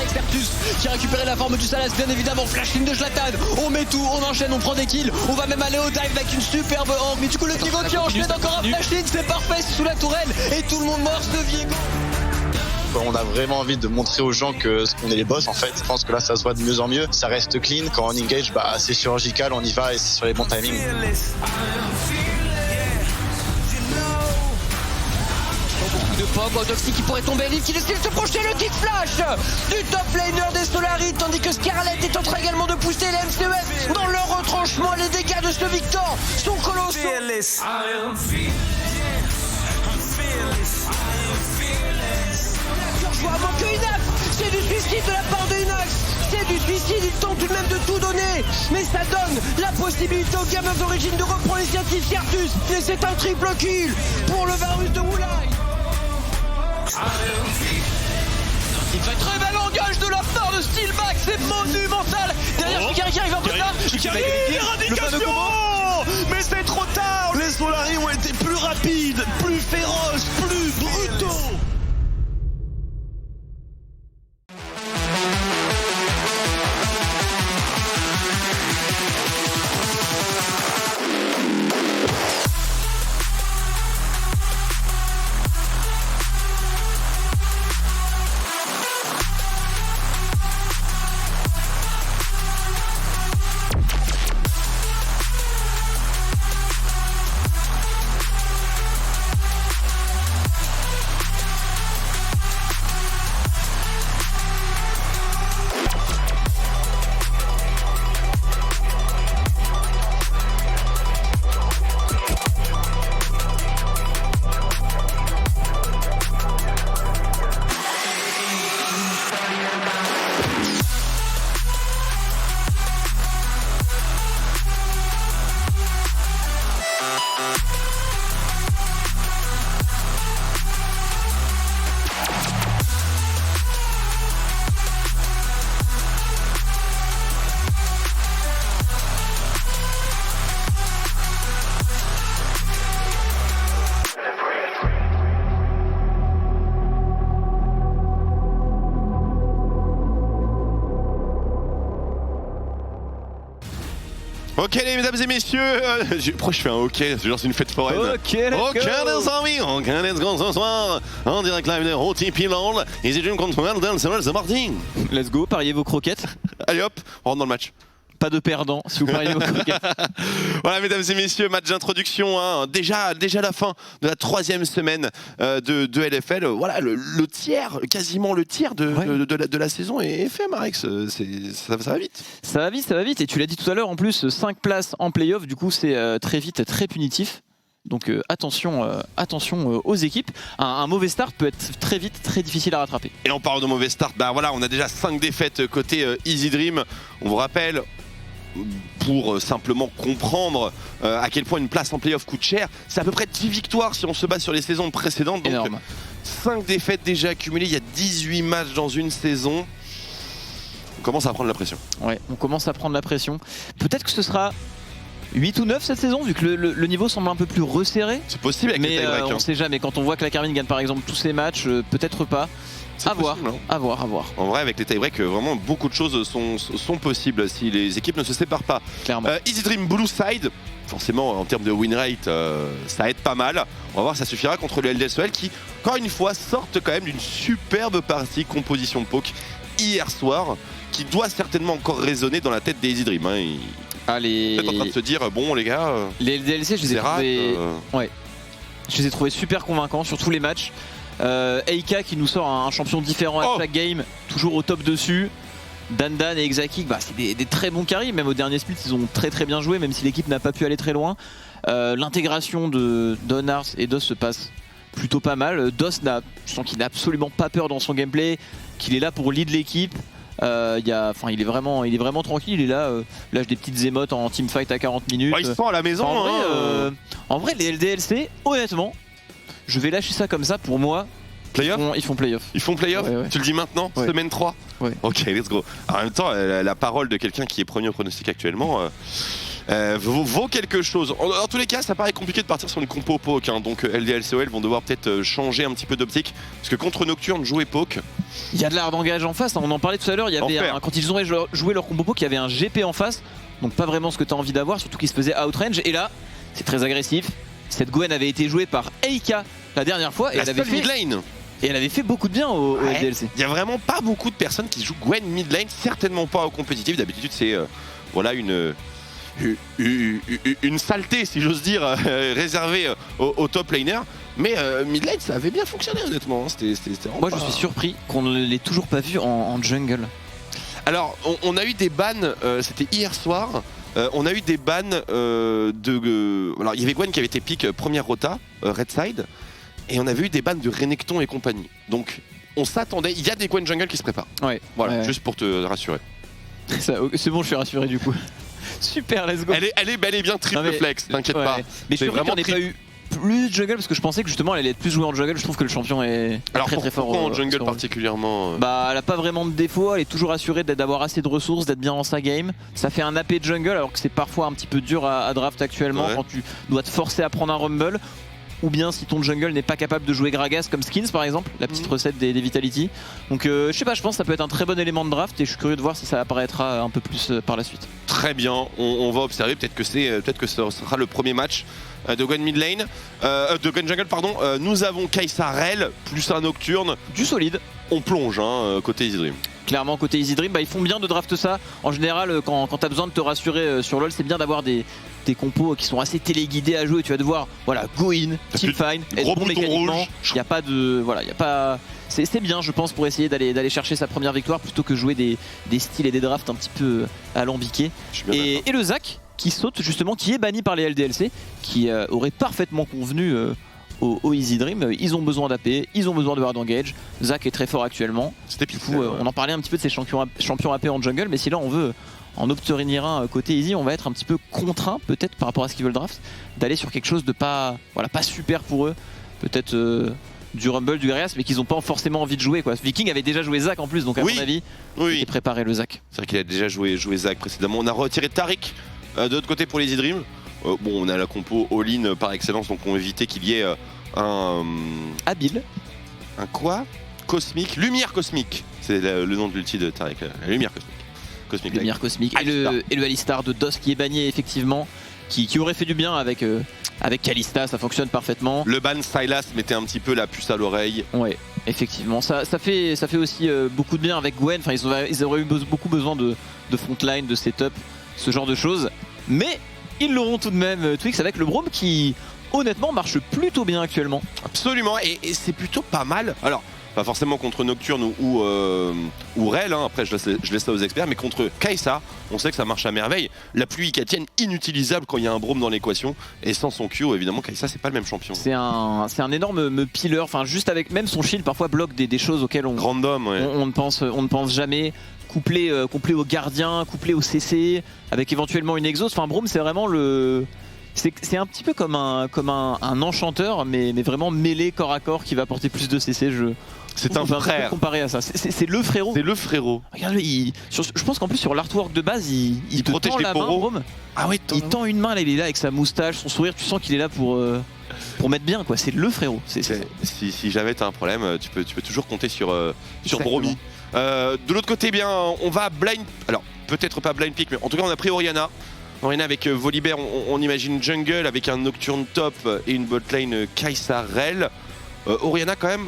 [SPEAKER 4] Expertus qui a récupéré la forme du Salas, bien évidemment. Flashing de Zlatan, on met tout, on enchaîne, on prend des kills, on va même aller au dive avec une superbe angle. Mais du coup le Viego qui enchaîne encore un flashing, c'est parfait, c'est sous la tourelle et tout le monde morse de Viego.
[SPEAKER 5] On a vraiment envie de montrer aux gens qu'on est les boss en fait. Je pense que là ça se voit de mieux en mieux. Ça reste clean. Quand on engage, c'est chirurgical, on y va et c'est sur les bons timings.
[SPEAKER 4] De Pog, Odoxy qui pourrait tomber libre, qui décide de se projeter le kick flash du top laner des Solari, tandis que Scarlett est en train également de pousser les MCES dans leur retranchement. Les dégâts de ce Victor sont colossaux. Avant que Unax, c'est du suicide de la part de Unax, c'est du suicide, il tente tout de même de tout donner, mais ça donne possibilité au Game of Origin de reprendre l'initiative Certus. Et c'est un triple kill pour le Varus de Wulai. Il fait très bel engage de la part de Steelback, c'est monumental. Derrière Shikari qui arrive un peu tard. Shikari, l'éradication.
[SPEAKER 7] Mais c'est trop tard. Les Solari ont été plus rapides, plus féroces, plus brutaux.
[SPEAKER 1] Ok les mesdames et messieurs, pourquoi je fais un ok? C'est genre c'est une fête foraine.
[SPEAKER 3] Ok, let's
[SPEAKER 1] Ok les amis, ok let's go ce soir. En direct live de OTP LOL. Et c'est une contre c'est parti.
[SPEAKER 3] Let's go, pariez vos croquettes.
[SPEAKER 1] Allez hop, on rentre dans le match.
[SPEAKER 3] Pas de perdant si vous pariez vos croquettes.
[SPEAKER 1] Voilà mesdames et messieurs, match d'introduction, hein. déjà la fin de la 3e semaine de LFL. Voilà le tiers, quasiment le tiers de la saison est fait, Marex. Ça va vite.
[SPEAKER 3] Ça va vite. Et tu l'as dit tout à l'heure, en plus 5 places en play-off, du coup c'est très vite, très punitif. Donc attention aux équipes. Un mauvais start peut être très vite très difficile à rattraper.
[SPEAKER 1] Et on parle de mauvais start, bah voilà, on a déjà 5 défaites côté Easy Dream. On vous rappelle, pour simplement comprendre à quel point une place en play-off coûte cher, c'est à peu près 10 victoires si on se base sur les saisons précédentes. Donc
[SPEAKER 3] énorme.
[SPEAKER 1] 5 défaites déjà accumulées, il y a 18 matchs dans une saison. On commence à prendre la pression.
[SPEAKER 3] Ouais, on commence à prendre la pression. Peut-être que ce sera 8 ou 9 cette saison, vu que le niveau semble un peu plus resserré.
[SPEAKER 1] C'est possible avec les
[SPEAKER 3] Mais
[SPEAKER 1] tie-breaks.
[SPEAKER 3] on sait jamais, quand on voit que la Carmine gagne par exemple tous ses matchs, peut-être pas.
[SPEAKER 1] C'est
[SPEAKER 3] À voir,
[SPEAKER 1] possible, hein.
[SPEAKER 3] à voir.
[SPEAKER 1] En vrai, avec les tie-breaks, vraiment beaucoup de choses sont possibles si les équipes ne se séparent pas.
[SPEAKER 3] Clairement.
[SPEAKER 1] Easy Dream Blue Side, forcément en termes de win rate, ça aide pas mal. On va voir si ça suffira contre le LDSEL qui, encore une fois, sortent quand même d'une superbe partie composition de poke hier soir, qui doit certainement encore résonner dans la tête des Easy Dream. Hein. Ils sont peut-être en train de se dire, bon les gars,
[SPEAKER 3] Les LDLC, je les ai trouvés... Je les ai trouvés super convaincants sur tous les matchs. Eika qui nous sort un champion différent à chaque game, toujours au top dessus. Dandan et Exaki, bah, c'est des très bons carries, même au dernier split ils ont très bien joué, même si l'équipe n'a pas pu aller très loin. L'intégration de Donars et DOS se passe plutôt pas mal. DOS, je sens qu'il n'a absolument pas peur dans son gameplay, qu'il est là pour lead l'équipe. Il est vraiment tranquille, il est là, lâche des petites émotes en teamfight à 40 minutes.
[SPEAKER 1] Ils sont à la maison.
[SPEAKER 3] En vrai, les LDLC, honnêtement, je vais lâcher ça comme ça. Pour moi,
[SPEAKER 1] Playoff
[SPEAKER 3] ils font playoff.
[SPEAKER 1] Ils font playoff.
[SPEAKER 3] Ouais.
[SPEAKER 1] Tu le dis maintenant,
[SPEAKER 3] Ouais.
[SPEAKER 1] semaine 3.
[SPEAKER 3] Ouais.
[SPEAKER 1] Ok, let's go. En même temps, la parole de quelqu'un qui est premier au pronostic actuellement vaut quelque chose. En tous les cas, ça paraît compliqué de partir sur une compo poke. Hein, donc LDLCOL vont devoir peut-être changer un petit peu d'optique. Parce que contre Nocturne, jouer poke.
[SPEAKER 3] Il y a de l'art d'engage en face, hein, on en parlait tout à l'heure. Il y avait quand ils ont joué leur combo poke, il y avait un GP en face. Donc pas vraiment ce que tu as envie d'avoir, surtout qu'il se faisait outrange. Et là, c'est très agressif. Cette Gwen avait été jouée par Eika la dernière fois et elle avait fait beaucoup de bien au LDLC.
[SPEAKER 1] Il y a vraiment pas beaucoup de personnes qui jouent Gwen mid lane, certainement pas au compétitif. D'habitude, c'est voilà une saleté, si j'ose dire, réservée au top laner. Mais mid lane, ça avait bien fonctionné, honnêtement.
[SPEAKER 3] Moi, je suis surpris qu'on ne l'ait toujours pas vu en jungle.
[SPEAKER 1] Alors, on a eu des bans, c'était hier soir. On a eu des bans alors, il y avait Gwen qui avait été pick première rota, Red Side. Et on avait eu des bans de Renekton et compagnie. Donc, on s'attendait. Il y a des Gwen jungle qui se préparent.
[SPEAKER 3] Ouais.
[SPEAKER 1] Voilà,
[SPEAKER 3] ouais.
[SPEAKER 1] juste pour te rassurer.
[SPEAKER 3] C'est bon, je suis rassuré du coup. Super, let's go.
[SPEAKER 1] Elle est bien triple
[SPEAKER 3] Non, mais-
[SPEAKER 1] flex, t'inquiète
[SPEAKER 3] Ouais.
[SPEAKER 1] pas.
[SPEAKER 3] Mais je
[SPEAKER 1] C'est
[SPEAKER 3] suis vraiment
[SPEAKER 1] vraiment
[SPEAKER 3] qu'on n'ait pas eu plus de jungle parce que je pensais que justement elle allait être plus jouée en jungle. Je trouve que le champion est
[SPEAKER 1] Alors
[SPEAKER 3] très très fort.
[SPEAKER 1] pourquoi en jungle
[SPEAKER 3] sur-
[SPEAKER 1] particulièrement
[SPEAKER 3] Bah, elle a pas vraiment de défaut, elle est toujours assurée d'avoir assez de ressources, d'être bien dans sa game. Ça fait un AP de jungle alors que c'est parfois un petit peu dur à draft actuellement
[SPEAKER 1] Ouais.
[SPEAKER 3] quand tu dois te forcer à prendre un rumble. Ou bien si ton jungle n'est pas capable de jouer Gragas comme Skins par exemple, la petite recette des Vitality. Donc je sais pas, je pense que ça peut être un très bon élément de draft et je suis curieux de voir si ça apparaîtra un peu plus par la suite.
[SPEAKER 1] Très bien, on va observer, peut-être que ce sera le premier match de Gwen mid lane, de Gwen jungle pardon. Nous avons Kai'Sa Rell plus un Nocturne,
[SPEAKER 3] Du solide.
[SPEAKER 1] on plonge côté Easy Dream.
[SPEAKER 3] Clairement côté Easy Dream, bah, ils font bien de draft ça. En général quand t'as besoin de te rassurer sur LoL, c'est bien d'avoir des compos qui sont assez téléguidés à jouer. Tu vas devoir go in, team fine, être
[SPEAKER 1] gros
[SPEAKER 3] bon
[SPEAKER 1] bouton
[SPEAKER 3] mécaniquement.
[SPEAKER 1] rouge.
[SPEAKER 3] Il n'y a pas de... Voilà, il y a pas... C'est bien je pense pour essayer d'aller chercher sa première victoire plutôt que jouer des styles et des drafts un petit peu alambiqués.
[SPEAKER 1] Je suis bien d'accord.
[SPEAKER 3] Et le Zac qui saute justement, qui est banni par les LDLC, qui aurait parfaitement convenu au Easy Dream. Ils ont besoin d'AP, ils ont besoin de hard engage. Zac est très fort actuellement.
[SPEAKER 1] C'était
[SPEAKER 3] Du coup, on en parlait un petit peu de ces champions AP en jungle, mais si là on veut en obtenir un côté Easy, on va être un petit peu contraint peut-être par rapport à ce qu'ils veulent draft, d'aller sur quelque chose de pas super pour eux. Peut-être du Rumble, du Gragas, mais qu'ils n'ont pas forcément envie de jouer quoi. Viking avait déjà joué Zac en plus, donc à
[SPEAKER 1] Oui.
[SPEAKER 3] mon avis,
[SPEAKER 1] Oui,
[SPEAKER 3] il préparé le Zac.
[SPEAKER 1] c'est vrai qu'il a déjà joué Zac précédemment. On a retiré Taric de l'autre côté pour les Easy Dream. Bon, on a la compo all-in par excellence, donc on va éviter qu'il y ait un quoi cosmique, lumière cosmique. C'est le nom de l'ulti de Taric, la lumière cosmique. Cosmic Light.
[SPEAKER 3] Lumière cosmique.
[SPEAKER 1] Alistar.
[SPEAKER 3] Et le Alistar de DOS qui est banni effectivement, qui aurait fait du bien avec Kalista, ça fonctionne parfaitement.
[SPEAKER 1] Le ban Sylas mettait un petit peu la puce à l'oreille.
[SPEAKER 3] Ouais, effectivement. Ça fait aussi beaucoup de bien avec Gwen. Enfin, ils auraient eu beaucoup besoin de frontline, de setup, ce genre de choses. Mais ils l'auront tout de même, Twix, avec le Braum qui, honnêtement, marche plutôt bien actuellement.
[SPEAKER 1] Absolument, et c'est plutôt pas mal. Alors, pas forcément contre Nocturne ou Rell, après je laisse ça aux experts, mais contre Kai'Sa, on sait que ça marche à merveille. La pluie Icatienne inutilisable quand il y a un Braum dans l'équation, et sans son Q, évidemment, Kai'Sa c'est pas le même champion.
[SPEAKER 3] C'est un énorme pillar, enfin juste avec même son shield parfois bloque des choses auxquelles
[SPEAKER 1] Random, ouais.
[SPEAKER 3] on ne pense jamais. Couplé au gardien, couplé au CC, avec éventuellement une exhaust. Enfin, Braum, c'est vraiment le. C'est un petit peu comme un enchanteur, mais vraiment mêlé corps à corps qui va apporter plus de CC.
[SPEAKER 1] C'est un
[SPEAKER 3] On peut peu
[SPEAKER 1] frère.
[SPEAKER 3] comparer à ça. C'est le frérot.
[SPEAKER 1] C'est le frérot.
[SPEAKER 3] Regarde-le, je pense qu'en plus sur l'artwork de base, il te
[SPEAKER 1] protège
[SPEAKER 3] tend
[SPEAKER 1] les
[SPEAKER 3] la main,
[SPEAKER 1] poros.
[SPEAKER 3] Braum.
[SPEAKER 1] Ah ouais,
[SPEAKER 3] Il tend une main, là, il est là avec sa moustache, son sourire. Tu sens qu'il est là pour mettre bien, quoi. C'est le frérot.
[SPEAKER 1] Si jamais t'as un problème, tu peux toujours compter sur
[SPEAKER 3] Exactement.
[SPEAKER 1] Bromy. De l'autre côté, bien, on va blind. Alors, peut-être pas blind pick, mais en tout cas, on a pris Orianna. Orianna avec Volibear, on imagine jungle avec un Nocturne top et une botlane Kai'Sa Rell. Orianna, quand même,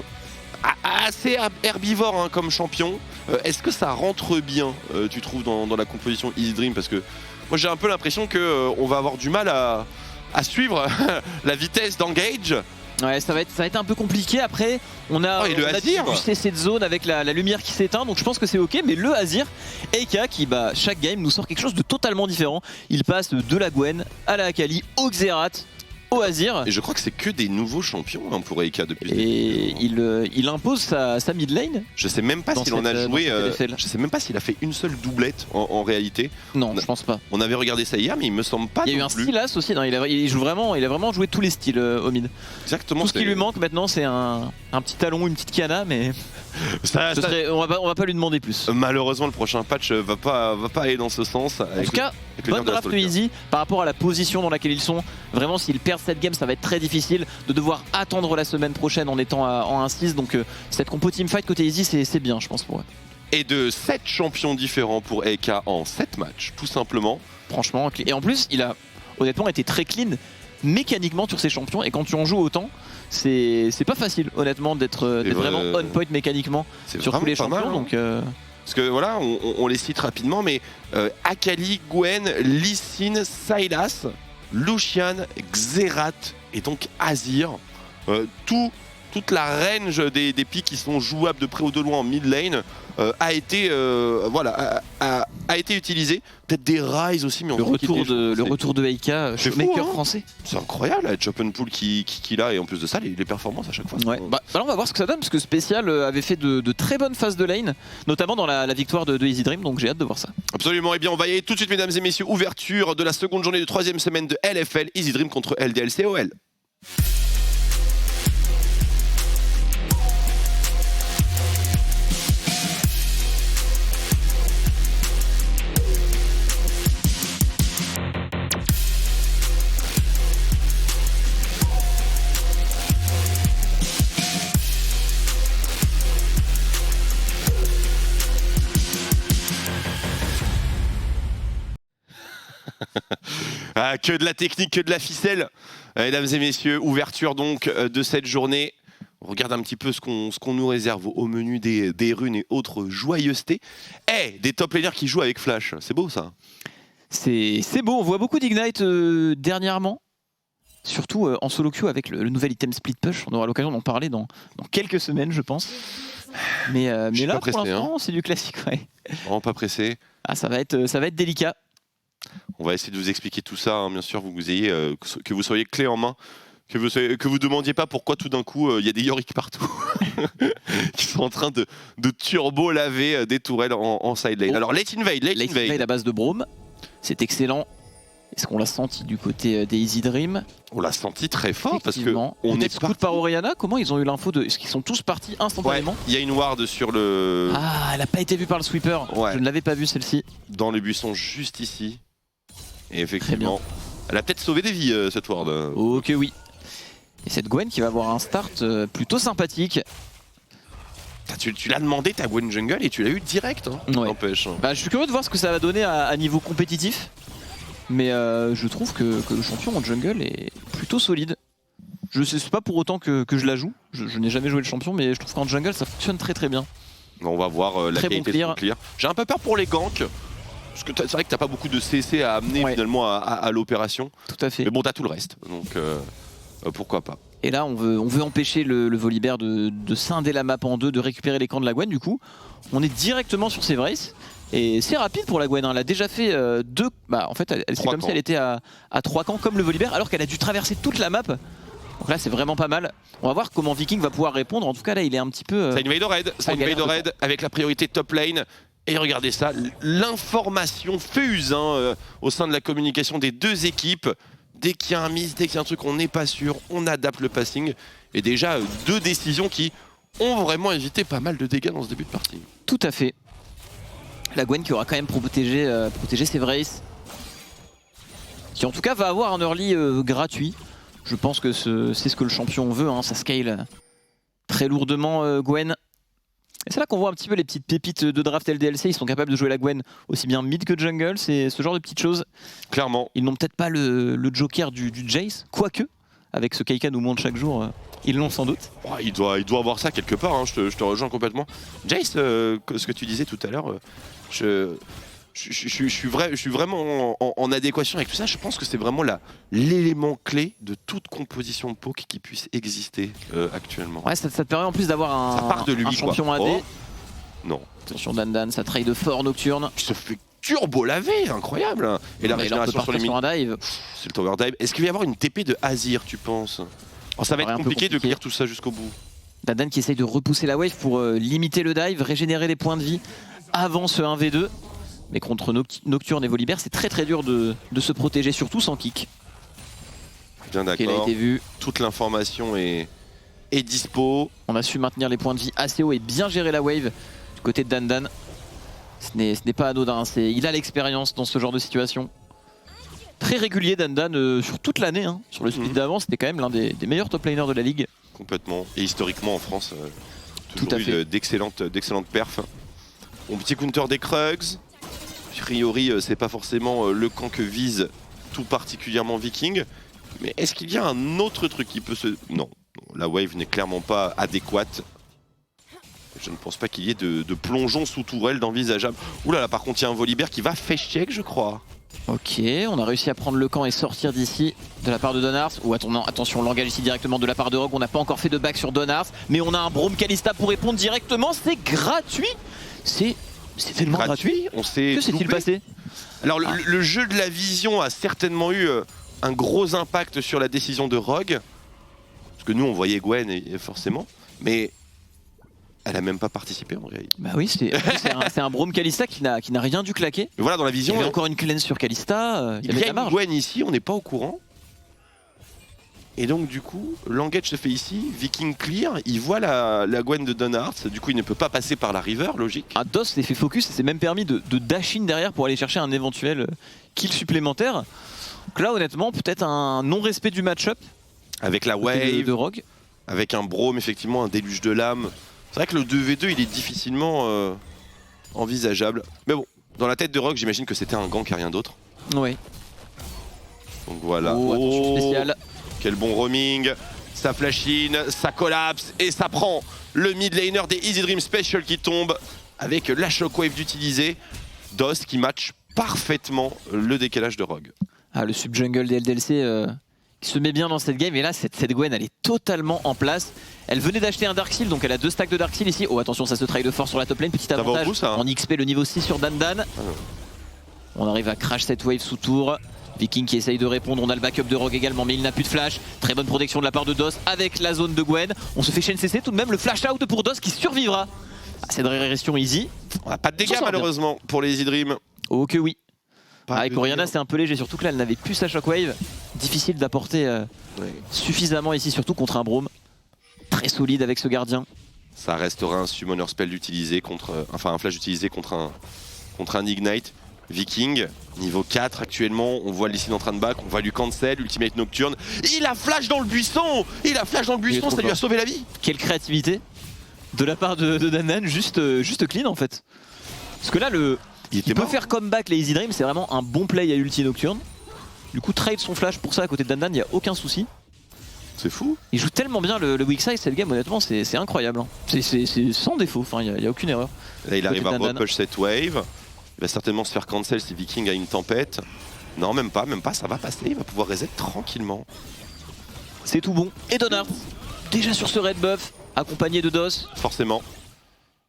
[SPEAKER 1] assez herbivore comme champion. Est-ce que ça rentre bien, tu trouves, dans la composition Easy Dream? Parce que moi, j'ai un peu l'impression qu'on va avoir du mal à suivre la vitesse d'engage.
[SPEAKER 3] Ouais, ça va être un peu compliqué. Après, on a,
[SPEAKER 1] et le
[SPEAKER 3] on a
[SPEAKER 1] Azir.
[SPEAKER 3] du CC de zone avec la lumière qui s'éteint, donc je pense que c'est ok. Mais le Azir, Eika, qui chaque game nous sort quelque chose de totalement différent. Il passe de la Gwen à la Akali, au Xerath, au Azir.
[SPEAKER 1] Et je crois que c'est que des nouveaux champions pour Eika depuis le début.
[SPEAKER 3] Et il impose sa mid lane.
[SPEAKER 1] Je sais même pas
[SPEAKER 3] Dans
[SPEAKER 1] s'il en a
[SPEAKER 3] cette-
[SPEAKER 1] joué.
[SPEAKER 3] dans cette LFL.
[SPEAKER 1] Je sais même pas s'il a fait une seule doublette en réalité.
[SPEAKER 3] Non, je pense pas.
[SPEAKER 1] On avait regardé ça hier, mais il me semble pas.
[SPEAKER 3] Il y a eu
[SPEAKER 1] non
[SPEAKER 3] un
[SPEAKER 1] plus.
[SPEAKER 3] Stylas aussi. Non, il a vraiment joué tous les styles au mid.
[SPEAKER 1] Exactement.
[SPEAKER 3] Tout ce qui lui manque maintenant, c'est un petit talon, une petite Kana, mais
[SPEAKER 1] Ça-
[SPEAKER 3] ce serait- on va pas lui demander plus.
[SPEAKER 1] Malheureusement, le prochain patch va pas aller dans ce sens.
[SPEAKER 3] En tout cas, bonne draft
[SPEAKER 1] de
[SPEAKER 3] Easy par rapport à la position dans laquelle ils sont. Vraiment, s'ils perdent cette game, ça va être très difficile de devoir attendre la semaine prochaine en étant en 1-6. Donc, cette compo teamfight côté Easy, c'est bien, je pense, pour eux.
[SPEAKER 1] Et de 7 champions différents pour Eika en 7 matchs, tout simplement.
[SPEAKER 3] Franchement, et en plus, il a honnêtement été très clean mécaniquement sur ses champions. Et quand tu en joues autant, c'est pas facile, honnêtement, d'être vraiment on point mécaniquement
[SPEAKER 1] C'est
[SPEAKER 3] sur tous les
[SPEAKER 1] vraiment pas
[SPEAKER 3] champions.
[SPEAKER 1] mal, hein.
[SPEAKER 3] Donc,
[SPEAKER 1] Parce que voilà, on les cite rapidement, mais Akali, Gwen, Lee Sin, Sylas, Lucian, Xerath et donc Azir. Toute la range des picks qui sont jouables de près ou de loin en mid lane a été a a été utilisé. Peut-être des Rise aussi, mais on
[SPEAKER 3] Le
[SPEAKER 1] voit qu'il
[SPEAKER 3] retour de Eika,
[SPEAKER 1] C'est fou,
[SPEAKER 3] shopmaker
[SPEAKER 1] hein.
[SPEAKER 3] français.
[SPEAKER 1] C'est incroyable, la Chop and Pull qu'il a, et en plus de ça, les performances à chaque fois.
[SPEAKER 3] Ouais. Bah, là on va voir ce que ça donne, parce que Spécial avait fait de très bonnes phases de lane, notamment dans la victoire de Easy Dream, donc j'ai hâte de voir ça.
[SPEAKER 1] Absolument, et bien on va y aller tout de suite, mesdames et messieurs. Ouverture de la seconde journée de 3e semaine de LFL, Easy Dream contre LDLCOL. Ah, que de la technique, que de la ficelle. Mesdames et messieurs, ouverture donc de cette journée. On regarde un petit peu ce qu'on nous réserve au menu des runes et autres joyeusetés. Des top laners qui jouent avec Flash, c'est beau ça.
[SPEAKER 3] C'est beau, on voit beaucoup d'Ignite dernièrement, surtout en solo queue avec le nouvel item Split Push. On aura l'occasion d'en parler dans quelques semaines, je pense. Mais là,
[SPEAKER 1] pas pressé,
[SPEAKER 3] pour l'instant, c'est du classique. Ouais.
[SPEAKER 1] Vraiment pas pressé.
[SPEAKER 3] Ah, ça va être délicat.
[SPEAKER 1] On va essayer de vous expliquer tout ça, hein, bien sûr, que vous soyez clé en main, que vous demandiez pas pourquoi tout d'un coup il y a des Yorick partout qui sont en train de turbo laver des tourelles en side lane. Alors late invade
[SPEAKER 3] à base de Braum, c'est excellent. Est-ce qu'on l'a senti du côté des Easy Dream?
[SPEAKER 1] On l'a senti très fort parce que
[SPEAKER 3] Effectivement.
[SPEAKER 1] on est
[SPEAKER 3] scout par Oriana. Comment ils ont eu l'info de... Est-ce qu'ils sont tous partis instantanément?
[SPEAKER 1] Il y a une ward sur le...
[SPEAKER 3] Ah, elle a pas été vue par le sweeper.
[SPEAKER 1] Ouais.
[SPEAKER 3] Je ne l'avais pas vue celle-ci.
[SPEAKER 1] Dans le buisson juste ici. Et effectivement, elle a peut-être sauvé des vies cette ward.
[SPEAKER 3] Ok, oui. Et cette Gwen qui va avoir un start plutôt sympathique.
[SPEAKER 1] Tu l'as demandé ta Gwen Jungle et tu l'as eu direct, hein,
[SPEAKER 3] Ouais.
[SPEAKER 1] n'empêche.
[SPEAKER 3] Bah, je suis curieux de voir ce que ça va donner à niveau compétitif. Mais je trouve que le champion en jungle est plutôt solide. Je sais pas pour autant que je la joue. Je n'ai jamais joué le champion, mais je trouve qu'en jungle ça fonctionne très très bien.
[SPEAKER 1] On va voir la
[SPEAKER 3] Très bon
[SPEAKER 1] qualité de son clear. J'ai un peu peur pour les ganks. Parce que c'est vrai que t'as pas beaucoup de CC à amener finalement à l'opération.
[SPEAKER 3] Tout à fait.
[SPEAKER 1] Mais bon, t'as tout le reste. Donc pourquoi pas.
[SPEAKER 3] Et là, on veut empêcher le Volibear de scinder la map en deux, de récupérer les camps de la Gwen. Du coup, on est directement sur ses Vrace. Et c'est rapide pour la Gwen. Hein. Elle a déjà fait deux. Bah, en fait, c'est comme si elle était à 3 camps comme le Volibear, alors qu'elle a dû traverser toute la map. Donc là, c'est vraiment pas mal. On va voir comment Viking va pouvoir répondre. En tout cas, là, il est un petit peu.
[SPEAKER 1] Ça invade au raid. Ça invade au raid avec la priorité top lane. Et regardez ça, l'information fuse au sein de la communication des deux équipes. Dès qu'il y a un miss, dès qu'il y a un truc, on n'est pas sûr, on adapte le passing. Et déjà, deux décisions qui ont vraiment évité pas mal de dégâts dans ce début de partie.
[SPEAKER 3] Tout à fait. La Gwen qui aura quand même protégé ses Vrace. Qui en tout cas va avoir un early gratuit. Je pense que c'est ce que le champion veut, hein. Ça scale très lourdement Gwen. Et c'est là qu'on voit un petit peu les petites pépites de draft LDLC. Ils sont capables de jouer la Gwen aussi bien mid que jungle. C'est ce genre de petites choses.
[SPEAKER 1] Clairement.
[SPEAKER 3] Ils n'ont peut-être pas le joker du Jace, quoique, avec ce Keika nous montre chaque jour, ils l'ont sans doute.
[SPEAKER 1] Oh, il doit avoir ça quelque part, hein. Je te rejoins complètement. Jace, ce que tu disais tout à l'heure, je suis vraiment en adéquation avec tout ça. Je pense que c'est vraiment l'élément clé de toute composition de poke qui puisse exister actuellement.
[SPEAKER 3] Ouais, ça te permet en plus d'avoir un champion AD.
[SPEAKER 1] Oh. Non.
[SPEAKER 3] Attention Dan, ça trade fort Nocturne.
[SPEAKER 1] Qui se fait turbo laver, incroyable. Et la régénération sur les mines. C'est le tower dive. Est-ce qu'il va y avoir une TP de Azir, tu penses? Ça va être compliqué de clear tout ça jusqu'au bout.
[SPEAKER 3] Dan qui essaye de repousser la wave pour limiter le dive, régénérer les points de vie avant ce 1v2. Mais contre Nocturne et Volibear, c'est très très dur de se protéger, surtout sans kick.
[SPEAKER 1] Bien d'accord.
[SPEAKER 3] Il a été vu.
[SPEAKER 1] Toute l'information est dispo.
[SPEAKER 3] On a su maintenir les points de vie assez haut et bien gérer la wave du côté de Dan. Ce n'est pas anodin, il a l'expérience dans ce genre de situation. Très régulier Dan sur toute l'année. Hein. Sur le split d'avant, c'était quand même l'un des meilleurs top laners de la ligue.
[SPEAKER 1] Complètement. Et historiquement en France,
[SPEAKER 3] tout à fait.
[SPEAKER 1] d'excellentes perfs. Bon, petit counter des Krugs. A priori, c'est pas forcément le camp que vise tout particulièrement Viking. Mais est-ce qu'il y a un autre truc qui peut se... Non, la wave n'est clairement pas adéquate. Je ne pense pas qu'il y ait de plongeon sous tourelle d'envisageable. Ouh là là, par contre, il y a un Volibear qui va face check, je crois.
[SPEAKER 3] Ok, on a réussi à prendre le camp et sortir d'ici de la part de Donars. Ou attention, on l'engage ici directement de la part de Rogue. On n'a pas encore fait de back sur Donars, mais on a un Braum Kalista pour répondre directement. C'est gratuit. C'est C'est tellement gratuit.
[SPEAKER 1] On s'est
[SPEAKER 3] Que s'est-il
[SPEAKER 1] loupé.
[SPEAKER 3] passé?
[SPEAKER 1] Alors le jeu de la vision a certainement eu un gros impact sur la décision de Rogue. Parce que nous on voyait Gwen forcément. Mais elle a même pas participé en réalité.
[SPEAKER 3] Bah oui, c'est un Braum Kalista qui n'a rien dû claquer.
[SPEAKER 1] Mais voilà, dans la
[SPEAKER 3] Il y
[SPEAKER 1] vision,
[SPEAKER 3] avait encore une cleanse sur Kalista.
[SPEAKER 1] il y a une Gwen ici, on n'est pas au courant. Et donc du coup, l'engage se fait ici, Viking clear, il voit la Gwen de Dunhardt, du coup il ne peut pas passer par la river, logique.
[SPEAKER 3] Ah, DOS s'est fait focus et s'est même permis de dash in derrière pour aller chercher un éventuel kill supplémentaire. Donc là honnêtement, peut-être un non-respect du match-up
[SPEAKER 1] Avec la wave,
[SPEAKER 3] de Rogue.
[SPEAKER 1] avec un Braum, effectivement, un déluge de lames. C'est vrai que le 2v2 il est difficilement envisageable. Mais bon, dans la tête de Rogue, j'imagine que c'était un gank et rien d'autre.
[SPEAKER 3] Oui.
[SPEAKER 1] Donc voilà.
[SPEAKER 3] Oh, attention spéciale.
[SPEAKER 1] Quel bon roaming, ça flash in, ça collapse et ça prend le mid laner des Easy Dream Special qui tombe avec la shockwave d'utiliser. DOS qui match parfaitement le décalage de Rogue.
[SPEAKER 3] Ah, le sub-jungle des LDLC qui se met bien dans cette game. Et là, cette Gwen, elle est totalement en place. Elle venait d'acheter un Dark Seal, donc elle a 2 stacks de Dark Seal ici. Oh, attention, ça se traille de force sur la top lane. Petit
[SPEAKER 1] va au
[SPEAKER 3] avantage
[SPEAKER 1] bout, ça, hein.
[SPEAKER 3] en XP, le niveau 6 sur Dan. On arrive à crash cette wave sous tour. Viking qui essaye de répondre, on a le backup de Rogue également, mais il n'a plus de flash. Très bonne protection de la part de DOS avec la zone de Gwen. On se fait chaîne CC, tout de même le flash out pour DOS qui survivra à cette régression easy.
[SPEAKER 1] On n'a pas de dégâts
[SPEAKER 3] Ça sort bien.
[SPEAKER 1] malheureusement pour les Easy Dream.
[SPEAKER 3] Oh que oui.
[SPEAKER 1] Pas
[SPEAKER 3] Avec
[SPEAKER 1] de
[SPEAKER 3] Orianna
[SPEAKER 1] dégâts.
[SPEAKER 3] c'est un peu léger, surtout que là elle n'avait plus sa shockwave. Difficile d'apporter suffisamment ici, surtout contre un Braum. Très solide avec ce gardien.
[SPEAKER 1] Ça restera un summoner spell d'utiliser contre, enfin un flash utilisé contre un Ignite. Viking, niveau 4 actuellement, on voit Lee Sin en train de back, on va lui cancel, Ultimate Nocturne. Il a flash dans le buisson. Il a flash dans le buisson,
[SPEAKER 3] trop
[SPEAKER 1] ça lui a
[SPEAKER 3] fort.
[SPEAKER 1] sauvé la vie.
[SPEAKER 3] Quelle créativité de la part de Dan, juste clean en fait. Parce que là il peut faire comeback les Easy Dream, c'est vraiment un bon play à Ulti Nocturne. Du coup trade son flash pour ça à côté de Dan, il n'y a aucun souci.
[SPEAKER 1] C'est fou.
[SPEAKER 3] Il joue tellement bien le weak side cette game, honnêtement c'est incroyable. Hein. C'est sans défaut, enfin il n'y a aucune erreur.
[SPEAKER 1] Là il arrive à
[SPEAKER 3] Côté Dan.
[SPEAKER 1] repush cette wave. Il va certainement se faire cancel si Viking a une tempête. Non, même pas, ça va passer, il va pouvoir reset tranquillement.
[SPEAKER 3] C'est tout bon. Et Dunhardt, déjà sur ce red buff, accompagné de DOS.
[SPEAKER 1] Forcément.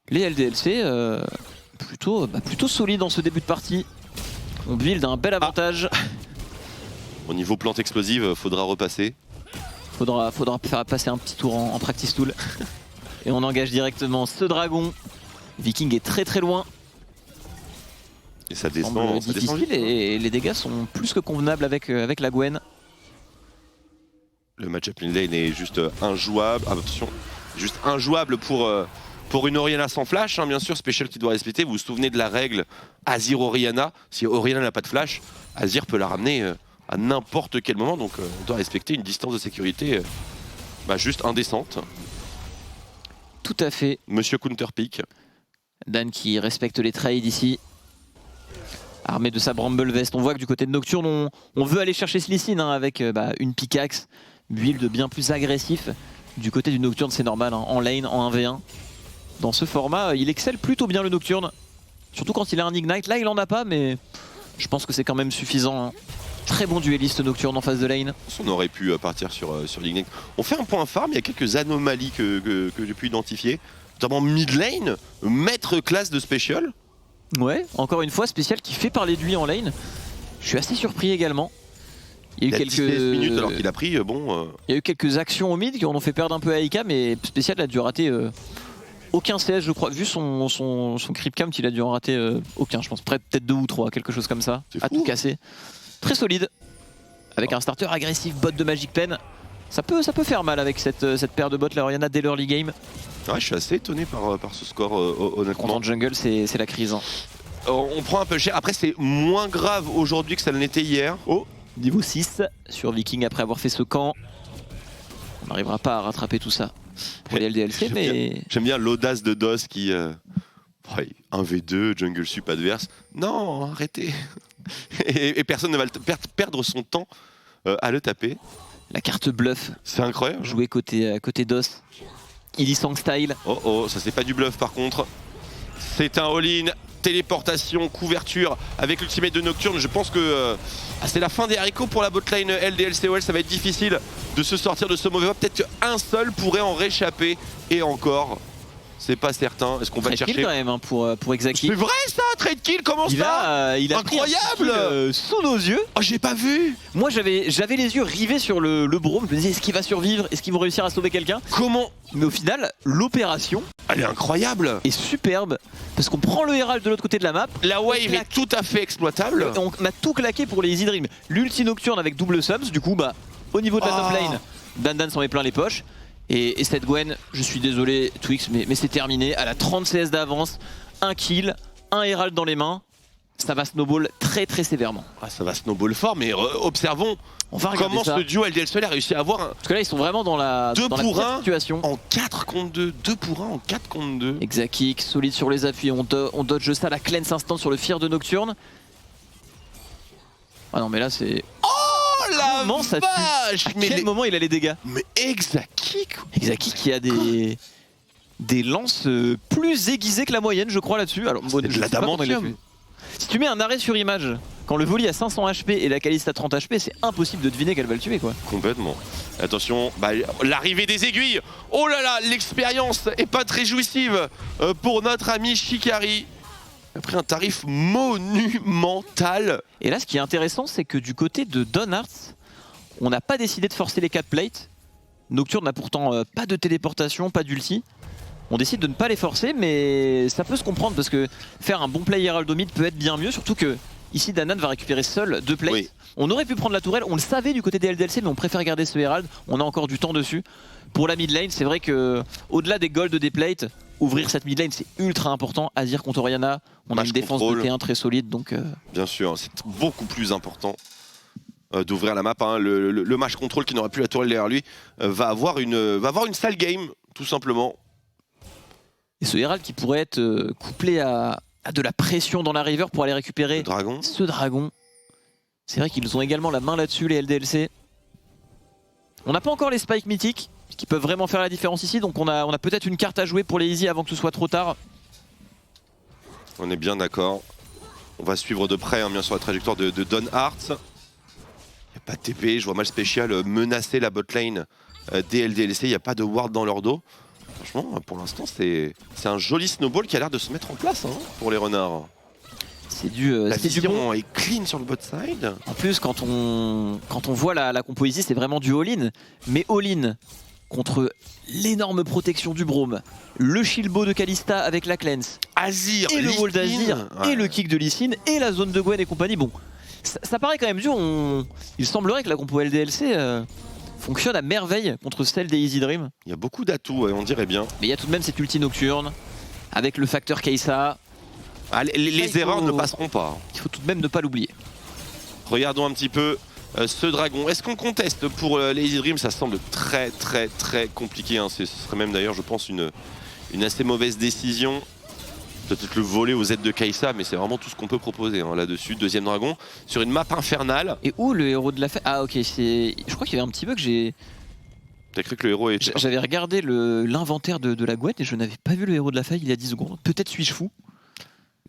[SPEAKER 3] Les LDLC, plutôt solides dans ce début de partie. On build un bel avantage.
[SPEAKER 1] Au niveau plante explosive, faudra repasser.
[SPEAKER 3] Faudra faire passer un petit tour en practice tool. Et on engage directement ce dragon. Viking est très loin.
[SPEAKER 1] Et ça
[SPEAKER 3] Semble
[SPEAKER 1] descend. Ça descend
[SPEAKER 3] difficile
[SPEAKER 1] vite.
[SPEAKER 3] et les dégâts sont plus que convenables avec la Gwen.
[SPEAKER 1] Le match-up in lane est juste injouable. Ah, attention, juste injouable pour une Orianna sans flash, hein, bien sûr, Special qui doit respecter. Vous vous souvenez de la règle Azir Orianna. Si Orianna n'a pas de flash, Azir peut la ramener à n'importe quel moment. Donc on doit respecter une distance de sécurité juste indécente.
[SPEAKER 3] Tout à fait.
[SPEAKER 1] Monsieur Counterpick.
[SPEAKER 3] Dan qui respecte les trades ici. Armé de sa Bramble Vest. On voit que du côté de Nocturne, on veut aller chercher ce Lee Sin, hein, avec une pickaxe, build bien plus agressif. Du côté du Nocturne, c'est normal, hein, en lane, en 1v1. Dans ce format, il excelle plutôt bien le Nocturne. Surtout quand il a un Ignite. Là, il en a pas, mais je pense que c'est quand même suffisant. Hein. Très bon dueliste Nocturne en face de lane.
[SPEAKER 1] On aurait pu partir sur l'Ignite. On fait un point farm, il y a quelques anomalies que j'ai pu identifier. Notamment mid lane, maître classe de Special.
[SPEAKER 3] Ouais, encore une fois, spécial qui fait parler de lui en lane. Je suis assez surpris également. Il y a eu quelques
[SPEAKER 1] 19 minutes alors qu'il a pris,
[SPEAKER 3] Il y a eu quelques actions au mid qui en ont fait perdre un peu à Aika, mais spécial a dû rater aucun CS, je crois. Vu son creep count, il a dû en rater aucun, je pense. Peut-être 2 ou 3, quelque chose comme ça.
[SPEAKER 1] C'est
[SPEAKER 3] À
[SPEAKER 1] fou.
[SPEAKER 3] tout casser. Très solide. Avec un starter agressif, bot de Magic Pen. Ça peut faire mal avec cette paire de bots, la Orianna, dès l'early game.
[SPEAKER 1] Ouais, je suis assez étonné par ce score, honnêtement.
[SPEAKER 3] Contre jungle, c'est la crise. Hein.
[SPEAKER 1] On prend un peu cher. Après, c'est moins grave aujourd'hui que ça ne l'était hier. Oh,
[SPEAKER 3] Niveau 6 sur Viking après avoir fait ce camp. On n'arrivera pas à rattraper tout ça pour les LDLC, mais...
[SPEAKER 1] J'aime bien l'audace de DOS qui... 1v2, jungle sup adverse. Non, arrêtez. et personne ne va perdre son temps à le taper.
[SPEAKER 3] La carte bluff
[SPEAKER 1] C'est incroyable.
[SPEAKER 3] jouée côté DOS. Illisang style.
[SPEAKER 1] Oh, ça c'est pas du bluff par contre. C'est un all-in, téléportation, couverture avec l'ultimate de Nocturne. Je pense que c'est la fin des haricots pour la botlane LDLCOL. Ça va être difficile de se sortir de ce mauvais pas. Peut-être qu'un seul pourrait en réchapper. Et encore, C'est pas certain. Est-ce qu'on va le
[SPEAKER 3] Trade kill
[SPEAKER 1] chercher?
[SPEAKER 3] quand même hein, pour Exaki.
[SPEAKER 1] C'est vrai ça, trade kill, comment ça?
[SPEAKER 3] Il a pris un
[SPEAKER 1] Incroyable
[SPEAKER 3] kill, sous nos yeux.
[SPEAKER 1] Oh, j'ai pas vu.
[SPEAKER 3] Moi j'avais les yeux rivés sur le Brome. Je me disais est-ce qu'il va survivre? Est-ce qu'ils vont réussir à sauver quelqu'un?
[SPEAKER 1] Comment?
[SPEAKER 3] Mais au final, l'opération
[SPEAKER 1] Elle est incroyable.
[SPEAKER 3] est superbe parce qu'on prend le Herald de l'autre côté de la map.
[SPEAKER 1] La wave est tout à fait exploitable.
[SPEAKER 3] On a tout claqué pour les Easy Dream. L'ulti nocturne avec double subs, du coup, bah, au niveau de la top lane, Dan s'en met plein les poches. Et cette Gwen, je suis désolé, Twix, mais c'est terminé. Elle a 30 CS d'avance, un kill, un Herald dans les mains. Ça va snowball très très sévèrement.
[SPEAKER 1] Ah, ça va snowball fort, mais observons
[SPEAKER 3] On va regarder
[SPEAKER 1] comment
[SPEAKER 3] ça.
[SPEAKER 1] ce duo LDLC a réussi à avoir un
[SPEAKER 3] Parce que là, ils sont vraiment dans la,
[SPEAKER 1] Deux
[SPEAKER 3] dans la
[SPEAKER 1] pour
[SPEAKER 3] pire
[SPEAKER 1] un.
[SPEAKER 3] situation.
[SPEAKER 1] en 4 contre 2. 2 pour 1 en 4 contre 2.
[SPEAKER 3] Exakick, solide sur les appuis, on dodge ça, la cleanse instant sur le Fear de Nocturne. Ah non mais là c'est...
[SPEAKER 1] Oh la
[SPEAKER 3] Comment ça tue?
[SPEAKER 1] vache!
[SPEAKER 3] À quel moment il a les dégâts?
[SPEAKER 1] Mais Exakick!
[SPEAKER 3] Exakick qui a des lances plus aiguisées que la moyenne je crois là-dessus. Alors
[SPEAKER 1] C'est de
[SPEAKER 3] je sais pas comment il a
[SPEAKER 1] l'adamantium.
[SPEAKER 3] fait. Si tu mets un arrêt sur image, quand le volley a 500 HP et la Kalista a 30 HP, c'est impossible de deviner qu'elle va le tuer quoi.
[SPEAKER 1] Complètement. Attention, bah, l'arrivée des aiguilles. Oh là là, l'expérience est pas très jouissive pour notre ami Shikari. Après un tarif monumental.
[SPEAKER 3] Et là ce qui est intéressant c'est que du côté de Donhardt, on n'a pas décidé de forcer les 4 plates. Nocturne n'a pourtant pas de téléportation, pas d'ulti. On décide de ne pas les forcer, mais ça peut se comprendre parce que faire un bon play Herald au mid peut être bien mieux, surtout que ici Danan va récupérer seul 2 plates.
[SPEAKER 1] Oui.
[SPEAKER 3] On aurait pu prendre la tourelle, on le savait du côté des LDLC, mais on préfère garder ce Herald, on a encore du temps dessus. Pour la mid lane, c'est vrai que au-delà des golds des plates, ouvrir cette mid lane c'est ultra important. À dire contre Orianna, on a
[SPEAKER 1] Match
[SPEAKER 3] une défense
[SPEAKER 1] contrôle.
[SPEAKER 3] de T1 très solide, donc
[SPEAKER 1] Bien sûr, c'est beaucoup plus important d'ouvrir la map. Hein. Le match contrôle qui n'aurait plus la tourelle derrière lui va avoir une sale game, tout simplement.
[SPEAKER 3] et ce Herald qui pourrait être couplé à de la pression dans la river pour aller récupérer
[SPEAKER 1] Le dragon.
[SPEAKER 3] ce dragon. C'est vrai qu'ils ont également la main là-dessus, les LDLC. On n'a pas encore les spikes mythiques, qui peuvent vraiment faire la différence ici, donc on a peut-être une carte à jouer pour les easy avant que ce soit trop tard.
[SPEAKER 1] On est bien d'accord. On va suivre de près, hein, bien sûr, la trajectoire de Donhardt. Il n'y a pas de TP, je vois mal spécial menacer la botlane des LDLC. Il n'y a pas de ward dans leur dos. Franchement, pour l'instant, c'est un joli snowball qui a l'air de se mettre en place hein, pour les renards.
[SPEAKER 3] C'est du bon.
[SPEAKER 1] vision est clean sur le bot side.
[SPEAKER 3] En plus, quand on voit la compo easy, c'est vraiment du all-in. Mais all-in contre l'énorme protection du Brome, le shieldbow de Kalista avec la cleanse,
[SPEAKER 1] Azir,
[SPEAKER 3] et le
[SPEAKER 1] Lee
[SPEAKER 3] wall
[SPEAKER 1] Sin.
[SPEAKER 3] d'Azir,
[SPEAKER 1] Ouais.
[SPEAKER 3] et le kick de Lee Sin, et la zone de Gwen et compagnie. Bon, ça paraît quand même dur. Il semblerait que la compo LDLC fonctionne à merveille contre celle des Easy Dream.
[SPEAKER 1] Il y a beaucoup d'atouts, ouais, on dirait bien.
[SPEAKER 3] Mais il y a tout de même cette ulti nocturne, avec le facteur Kai'Sa.
[SPEAKER 1] Ah, les erreurs ne passeront pas.
[SPEAKER 3] Il faut tout de même ne pas l'oublier.
[SPEAKER 1] Regardons un petit peu ce dragon. Est-ce qu'on conteste pour les Easy Dream? Ça semble très très très compliqué. Hein. Ce serait même d'ailleurs, je pense, une assez mauvaise décision. Peut-être le voler aux aides de Kai'Sa, mais c'est vraiment tout ce qu'on peut proposer hein, là-dessus. Deuxième dragon sur une map infernale.
[SPEAKER 3] Et où le héros de la fête? Ah ok, je crois qu'il y avait un petit bug.
[SPEAKER 1] T'as cru que le héros était...
[SPEAKER 3] J'avais regardé l'inventaire de la Gwen et je n'avais pas vu le héros de la faille il y a 10 secondes. Peut-être suis-je fou.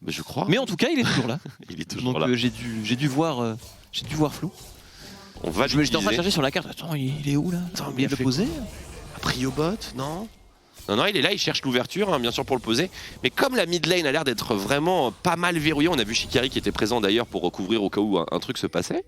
[SPEAKER 1] Bah, je crois.
[SPEAKER 3] Mais en tout cas, il est toujours là.
[SPEAKER 1] Il est toujours
[SPEAKER 3] Donc
[SPEAKER 1] là.
[SPEAKER 3] j'ai dû voir flou.
[SPEAKER 1] On va
[SPEAKER 3] J'étais en train de
[SPEAKER 1] l'utiliser.
[SPEAKER 3] chercher sur la carte. Attends, il est où là?
[SPEAKER 1] Attends,
[SPEAKER 3] Il
[SPEAKER 1] mais
[SPEAKER 3] est
[SPEAKER 1] il a fait
[SPEAKER 3] posé.
[SPEAKER 1] A Priobot, non? Non, il est là, il cherche l'ouverture, hein, bien sûr, pour le poser. Mais comme la mid lane a l'air d'être vraiment pas mal verrouillée, on a vu Shikari qui était présent d'ailleurs pour recouvrir au cas où un truc se passait.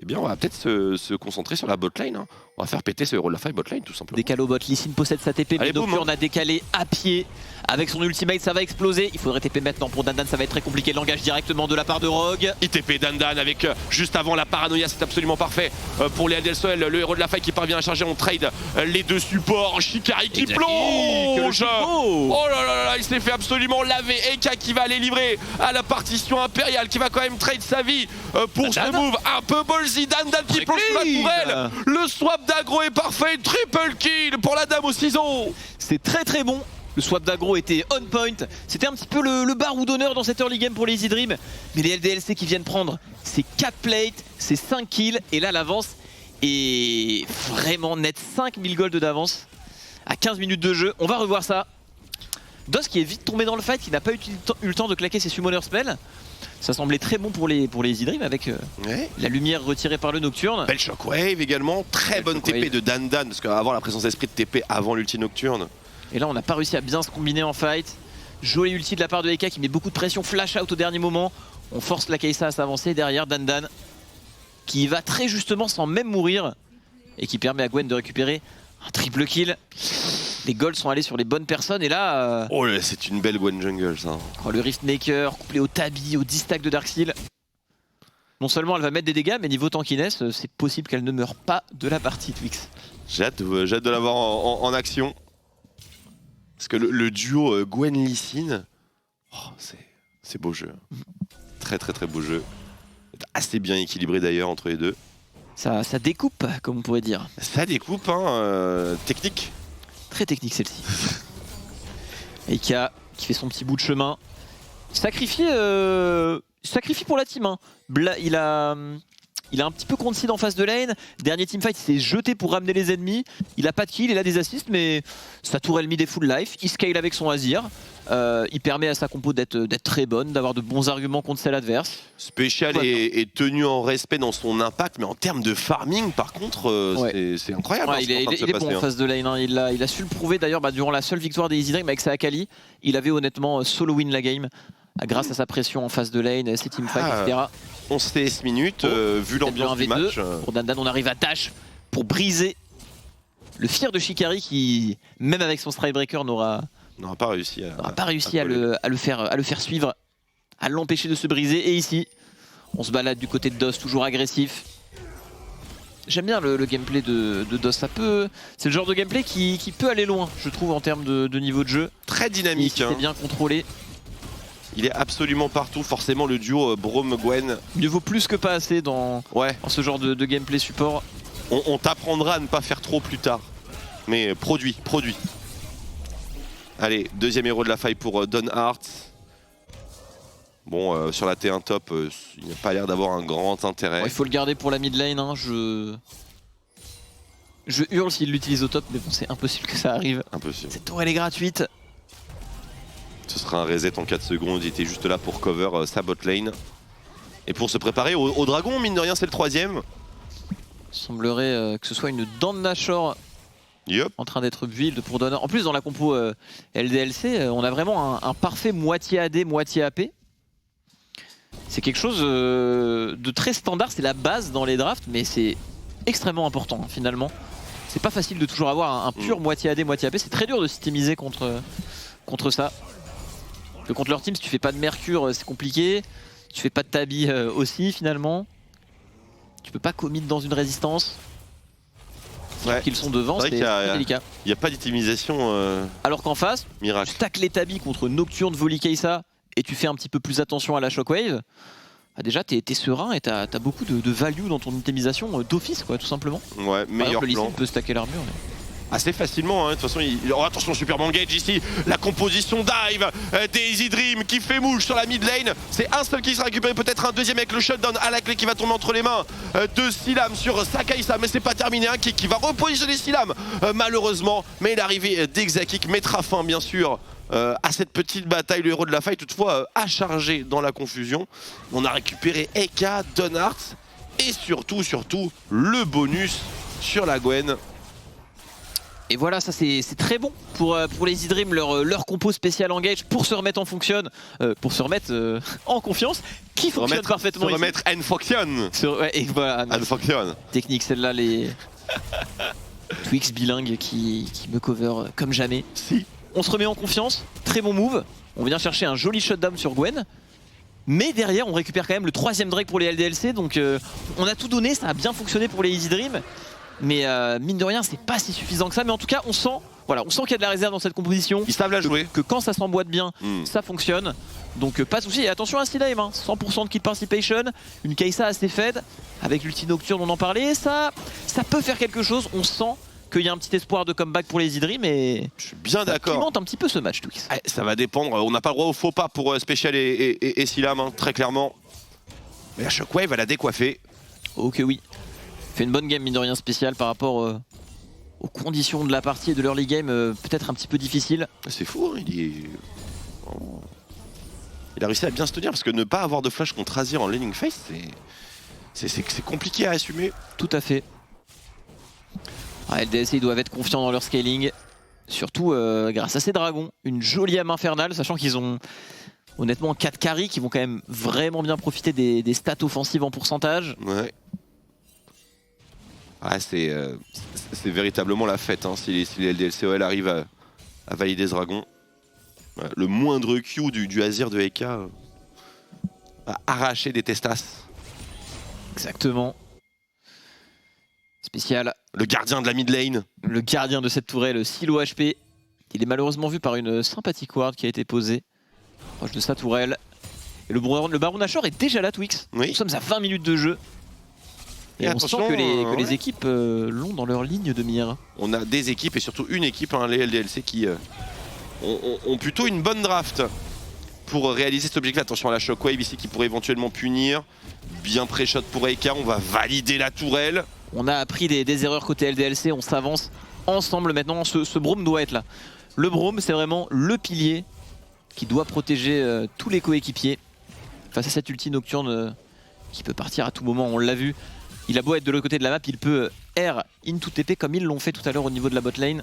[SPEAKER 1] Eh bien, on va peut-être se concentrer sur la bot lane. Hein. On va faire péter ce héros de la faille bot lane, tout simplement.
[SPEAKER 3] Décale au bot, Lee Sin possède sa TP, mais
[SPEAKER 1] Allez, boum,
[SPEAKER 3] Nocturne a décalé à pied avec son ultimate, ça va exploser. Il faudrait TP maintenant pour Dandan, ça va être très compliqué. L'engage directement de la part de Rogue.
[SPEAKER 1] ITP Dandan avec juste avant la paranoïa, c'est absolument parfait pour les LDLC. Le héros de la faille qui parvient à charger, on trade les deux supports. Shikari qui plonge. Oh là là là, il s'est fait absolument laver. Eka qui va aller livrer à la partition impériale, qui va quand même trade sa vie pour ce move un peu ballsy. Dandan qui plonge sous la tourelle. Le swap d'aggro est parfait. Triple kill pour la dame aux ciseaux.
[SPEAKER 3] C'est très très bon. Le swap d'aggro était on point. C'était un petit peu le barreau d'honneur dans cette early game pour les Easy Dream. Mais les LDLC qui viennent prendre, c'est 4 plates, c'est 5 kills. Et là, l'avance est vraiment net. 5000 gold d'avance à 15 minutes de jeu. On va revoir ça. Dos qui est vite tombé dans le fight, qui n'a pas eu le temps de claquer ses summoner spells. Ça semblait très bon pour les Easy Dream avec la lumière retirée par le Nocturne.
[SPEAKER 1] Belle shockwave également. Très bonne TP de Dandan, parce qu'avoir la présence d'esprit de TP avant l'ulti Nocturne,
[SPEAKER 3] Et là on n'a pas réussi à bien se combiner en fight. Joli ulti de la part de Eka qui met beaucoup de pression, flash out au dernier moment. On force la Kai'Sa à s'avancer derrière Dan qui va très justement sans même mourir et qui permet à Gwen de récupérer un triple kill. Les golds sont allés sur les bonnes personnes et là...
[SPEAKER 1] Oh là, c'est une belle Gwen jungle ça.
[SPEAKER 3] Oh, le Riftmaker couplé au Tabi, au 10 stack de Darksteel. Non seulement elle va mettre des dégâts, mais niveau tankiness, c'est possible qu'elle ne meure pas de la partie, Twix.
[SPEAKER 1] J'ai hâte de l'avoir en action. Parce que le duo Gwen Lee Sin, oh, c'est beau jeu. Très très très beau jeu. Assez bien équilibré d'ailleurs entre les deux.
[SPEAKER 3] Ça découpe, comme on pourrait dire.
[SPEAKER 1] Ça découpe, hein, technique.
[SPEAKER 3] Très technique celle-ci. Eka qui fait son petit bout de chemin. Sacrifié pour la team. Hein. Il a un petit peu concede en face de lane. Dernier teamfight, il s'est jeté pour ramener les ennemis. Il a pas de kill, il a des assists, mais sa tour ennemie est full life. Il scale avec son Azir. Il permet à sa compo d'être très bonne, d'avoir de bons arguments contre celle adverse.
[SPEAKER 1] Spécial est tenu en respect dans son impact, mais en termes de farming, par contre, c'est incroyable.
[SPEAKER 3] Ouais, il est bon en face de lane. Hein. Il a su le prouver d'ailleurs durant la seule victoire des Easy Dream avec sa Akali. Il avait honnêtement solo win la game grâce à sa pression en face de lane, ses teamfights, etc.
[SPEAKER 1] 11 CS minutes, vu l'ambiance du match.
[SPEAKER 3] Pour Dan, on arrive à dash pour briser le fear de Shikari qui, même avec son Strikebreaker, n'aura pas réussi à le faire suivre, à l'empêcher de se briser. Et ici, on se balade du côté de DOS, toujours agressif. J'aime bien le gameplay de DOS, c'est le genre de gameplay qui peut aller loin, je trouve, en termes de niveau de jeu.
[SPEAKER 1] Très dynamique.
[SPEAKER 3] C'est bien contrôlé.
[SPEAKER 1] Il est absolument partout, forcément le duo Braum-Gwen.
[SPEAKER 3] Mieux vaut plus que pas assez dans ce genre de gameplay support.
[SPEAKER 1] On t'apprendra à ne pas faire trop plus tard. Mais produit. Allez, deuxième héros de la faille pour Don Hart. Bon, sur la T1 top, il n'a pas l'air d'avoir un grand intérêt.
[SPEAKER 3] Il faut le garder pour la mid lane. Hein. Je hurle s'il l'utilise au top, mais bon, c'est impossible que ça arrive.
[SPEAKER 1] Impossible.
[SPEAKER 3] Cette tour, elle est gratuite.
[SPEAKER 1] Ce sera un reset en 4 secondes, il était juste là pour cover sa bot lane. Et pour se préparer au dragon, mine de rien, c'est le troisième.
[SPEAKER 3] Il semblerait que ce soit une dent de Nashor en train d'être build pour Donner. En plus, dans la compo LDLC, on a vraiment un parfait moitié AD, moitié AP. C'est quelque chose de très standard, c'est la base dans les drafts, mais c'est extrêmement important finalement. C'est pas facile de toujours avoir un pur moitié AD, moitié AP, c'est très dur de systémiser contre ça. Contre leur team, si tu fais pas de Mercure, c'est compliqué. Tu fais pas de Tabi aussi finalement. Tu peux pas commit dans une résistance. Qu'ils sont devant, c'est délicat.
[SPEAKER 1] Il n'y a pas d'optimisation.
[SPEAKER 3] Alors qu'en face,
[SPEAKER 1] miracle.
[SPEAKER 3] Tu tacles les Tabi contre Nocturne, Volley Kai'Sa et tu fais un petit peu plus attention à la Shockwave. Bah déjà, t'es serein et t'as beaucoup de value dans ton optimisation d'office, quoi, tout simplement.
[SPEAKER 1] Ouais, meilleur plan.
[SPEAKER 3] Il peut stacker l'armure. Mais...
[SPEAKER 1] assez facilement, hein. De toute façon, attention, super engage ici, la composition dive des Easy Dream qui fait mouche sur la mid lane. C'est un seul qui sera récupéré, peut-être un deuxième avec le shutdown à la clé qui va tomber entre les mains de Silam sur sa Kai'Sa, mais c'est pas terminé. Un kick qui va repositionner Silam malheureusement, mais l'arrivée d'Exakik mettra fin bien sûr à cette petite bataille. Le héros de la faille toutefois a chargé dans la confusion. On a récupéré Eka, Don Hart et surtout le bonus sur la Gwen.
[SPEAKER 3] Et voilà, ça c'est très bon pour les Easy Dream, leur compo spécial engage pour se remettre en fonction, pour se remettre en confiance, qui fonctionne parfaitement.
[SPEAKER 1] Se remettre en fonction.
[SPEAKER 3] Et voilà,
[SPEAKER 1] en fonction.
[SPEAKER 3] Technique, celle-là, les Twix bilingues qui me cover comme jamais.
[SPEAKER 1] Si.
[SPEAKER 3] On se remet en confiance, très bon move. On vient chercher un joli shutdown sur Gwen. Mais derrière, on récupère quand même le troisième Drake pour les LDLC. Donc on a tout donné, ça a bien fonctionné pour les Easy Dream. Mais mine de rien, c'est pas si suffisant que ça. Mais en tout cas, on sent qu'il y a de la réserve dans cette composition.
[SPEAKER 1] Ils savent la jouer.
[SPEAKER 3] Que quand ça s'emboîte bien, ça fonctionne. Donc pas de soucis. Et attention à Steelheim, hein, 100% de kill participation. Une Kai'Sa assez fed. Avec l'ulti nocturne, on en parlait. Ça peut faire quelque chose. On sent qu'il y a un petit espoir de comeback pour les Easy Dream. Et
[SPEAKER 1] je suis bien d'accord.
[SPEAKER 3] Qui monte un petit peu ce match, Twix.
[SPEAKER 1] Ça va dépendre. On n'a pas le droit au faux pas pour Special et Silam, hein, très clairement. Mais la Shockwave, elle a décoiffé.
[SPEAKER 3] Ok, oui. Fait une bonne game, mine de rien, spéciale par rapport aux conditions de la partie et de l'early game, peut-être un petit peu difficile.
[SPEAKER 1] C'est fou, hein, il a réussi à bien se tenir parce que ne pas avoir de flash contre Azir en laning phase, c'est compliqué à assumer.
[SPEAKER 3] Tout à fait. LDLC, ils doivent être confiants dans leur scaling. Surtout grâce à ces dragons. Une jolie âme infernale, sachant qu'ils ont honnêtement 4 carries qui vont quand même vraiment bien profiter des stats offensives en pourcentage.
[SPEAKER 1] Ouais. Ah, c'est véritablement la fête hein, si les LDLCOL arrivent à valider ce dragon. Ouais, le moindre Q du Azir de Eka a arraché des testas.
[SPEAKER 3] Exactement. Spécial.
[SPEAKER 1] Le gardien de la mid lane.
[SPEAKER 3] Le gardien de cette tourelle, Silo HP. Il est malheureusement vu par une sympathique ward qui a été posée proche de sa tourelle. Et le Baron Nashor est déjà là, Twix.
[SPEAKER 1] Oui.
[SPEAKER 3] Nous sommes à 20 minutes de jeu. Et on sent que les équipes l'ont dans leur ligne de mire.
[SPEAKER 1] On a des équipes et surtout une équipe, hein, les LDLC, qui ont plutôt une bonne draft pour réaliser cet objectif. Attention à la Shockwave ici qui pourrait éventuellement punir. Bien pré-shot pour Eka, on va valider la tourelle.
[SPEAKER 3] On a appris des erreurs côté LDLC, on s'avance ensemble maintenant. Ce Braum doit être là. Le Braum, c'est vraiment le pilier qui doit protéger tous les coéquipiers face à cette ulti nocturne qui peut partir à tout moment, on l'a vu. Il a beau être de l'autre côté de la map, il peut R into TP comme ils l'ont fait tout à l'heure au niveau de la bot lane.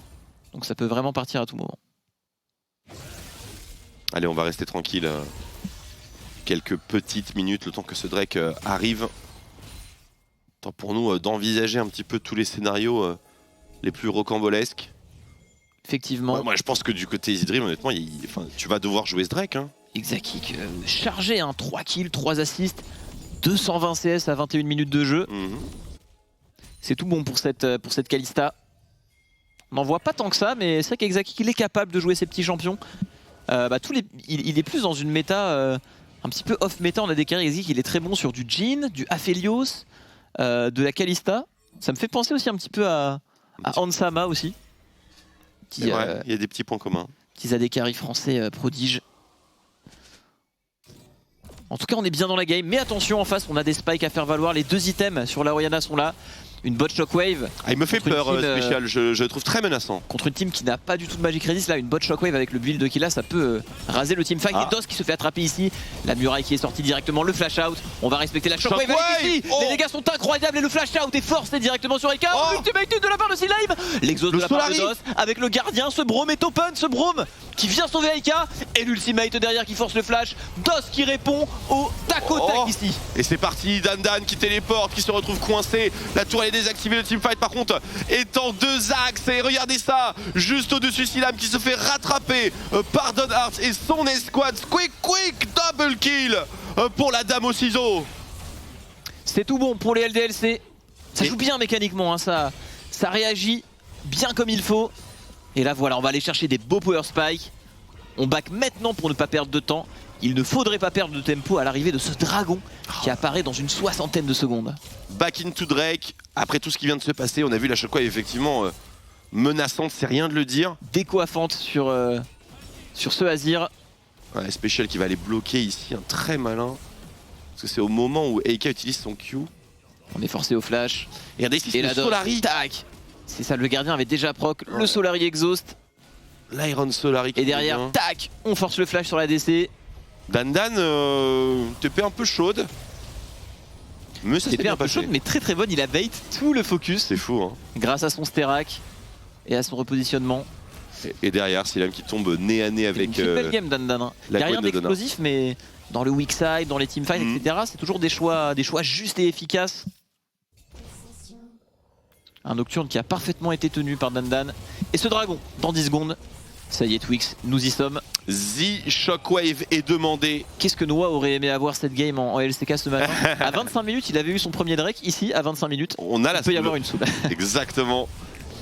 [SPEAKER 3] Donc ça peut vraiment partir à tout moment.
[SPEAKER 1] Allez, on va rester tranquille. Quelques petites minutes, le temps que ce Drake arrive. Temps pour nous d'envisager un petit peu tous les scénarios les plus rocambolesques.
[SPEAKER 3] Effectivement.
[SPEAKER 1] Ouais, moi je pense que du côté Easy Dream, honnêtement, tu vas devoir jouer ce Drake. Hein.
[SPEAKER 3] Exakik chargé, hein, 3 kills, 3 assists, 220 CS à 21 minutes de jeu. C'est tout bon pour cette Kalista. On n'en voit pas tant que ça, mais c'est vrai qu'Exakik il est capable de jouer ces petits champions. Il est plus dans une méta un petit peu off méta. On a des carries Exakik, il est très bon sur du Jhin, du Aphelios, de la Kalista. Ça me fait penser aussi un petit peu à Ansama aussi.
[SPEAKER 1] Il y a des petits points communs.
[SPEAKER 3] Qui a des carries français prodiges. En tout cas, on est bien dans la game. Mais attention, en face, on a des spikes à faire valoir. Les 2 items sur la Orianna sont là. Une bot Shockwave.
[SPEAKER 1] Ah, il me fait peur, Spécial. Je le trouve très menaçant.
[SPEAKER 3] Contre une team qui n'a pas du tout de Magic Resist, là, une bot Shockwave avec le build qu'il a, ça peut raser le teamfight. Et DOS qui se fait attraper ici. La muraille qui est sortie directement. Le flash out. On va respecter la Shockwave ici. Les dégâts sont incroyables et le flash out est forcé directement sur Eka. Ultimate de la part de Silime. L'exhaust de la part de DOS avec le gardien. Ce Braum est open. Ce Braum qui vient sauver Eka. Et l'ultimate derrière qui force le flash. DOS qui répond au tac au tac ici.
[SPEAKER 1] Et c'est parti. Dan qui téléporte, qui se retrouve coincé. La tourelle est désactivée. Le teamfight par contre est en 2 axes. Et regardez ça, juste au-dessus Silam qui se fait rattraper par Don Hart et son escouade. Quick double kill pour la dame au ciseau.
[SPEAKER 3] C'est tout bon pour les LDLC. Ça joue bien mécaniquement, hein, ça réagit bien comme il faut. Et là voilà, on va aller chercher des beaux power spikes. On back maintenant pour ne pas perdre de temps. Il ne faudrait pas perdre de tempo à l'arrivée de ce dragon qui apparaît dans une 60aine de secondes.
[SPEAKER 1] Back into Drake, après tout ce qui vient de se passer, on a vu la Shockwave effectivement menaçante, c'est rien de le dire.
[SPEAKER 3] Décoiffante sur ce Azir.
[SPEAKER 1] Ouais, Special qui va aller bloquer ici, un très malin. Parce que c'est au moment où Eka utilise son Q.
[SPEAKER 3] On est forcé au flash.
[SPEAKER 1] Et regardez ici,
[SPEAKER 3] et
[SPEAKER 1] le Solari.
[SPEAKER 3] Tac. C'est ça, le gardien avait déjà proc le Solari Exhaust.
[SPEAKER 1] L'Iron Solari.
[SPEAKER 3] Et derrière, tac, on force le flash sur la DC.
[SPEAKER 1] Dan, TP un peu chaude. Mais ça
[SPEAKER 3] TP un peu chaude, mais très très bonne. Il a bait tout le focus.
[SPEAKER 1] C'est fou, hein.
[SPEAKER 3] Grâce à son Sterak et à son repositionnement.
[SPEAKER 1] Et derrière, Silam qui tombe nez à nez avec.
[SPEAKER 3] C'est une belle game, Dan. Hein. Il n'y a rien d'explosif, mais dans le weak side, dans les teamfights, etc., c'est toujours des choix justes et efficaces. Un Nocturne qui a parfaitement été tenu par Dan. Et ce dragon, dans 10 secondes. Ça y est, Twix, nous y sommes.
[SPEAKER 1] The Shockwave est demandé.
[SPEAKER 3] Qu'est-ce que Noah aurait aimé avoir cette game en LCK ce matin. À 25 minutes, il avait eu son premier Drake. Ici, à 25 minutes,
[SPEAKER 1] il peut
[SPEAKER 3] y avoir une soupe.
[SPEAKER 1] Exactement.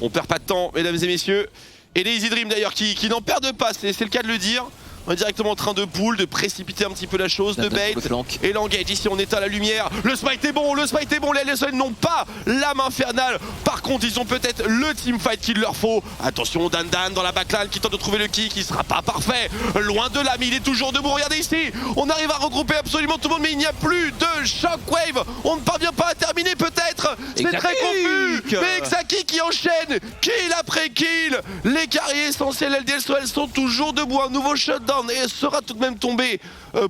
[SPEAKER 1] On perd pas de temps, mesdames et messieurs. Et les Easy Dream d'ailleurs qui n'en perdent pas, c'est le cas de le dire. On est directement en train de pull, de précipiter un petit peu la chose, de bait. Et l'engage ici, on éteint la lumière. Le smite est bon, les LSL n'ont pas l'âme infernale. Par contre, ils ont peut-être le teamfight qu'il leur faut. Attention, Dan dans la backline qui tente de trouver le kill, qui sera pas parfait. Loin de là, mais il est toujours debout. Regardez ici, on arrive à regrouper absolument tout le monde, mais il n'y a plus de Shockwave. On ne parvient pas à terminer peut-être. C'est très confus. Mais Exakik qui enchaîne, kill après kill. Les carriers essentiels LDLSOL sont toujours debout. Un nouveau shutdown. Et sera tout de même tombé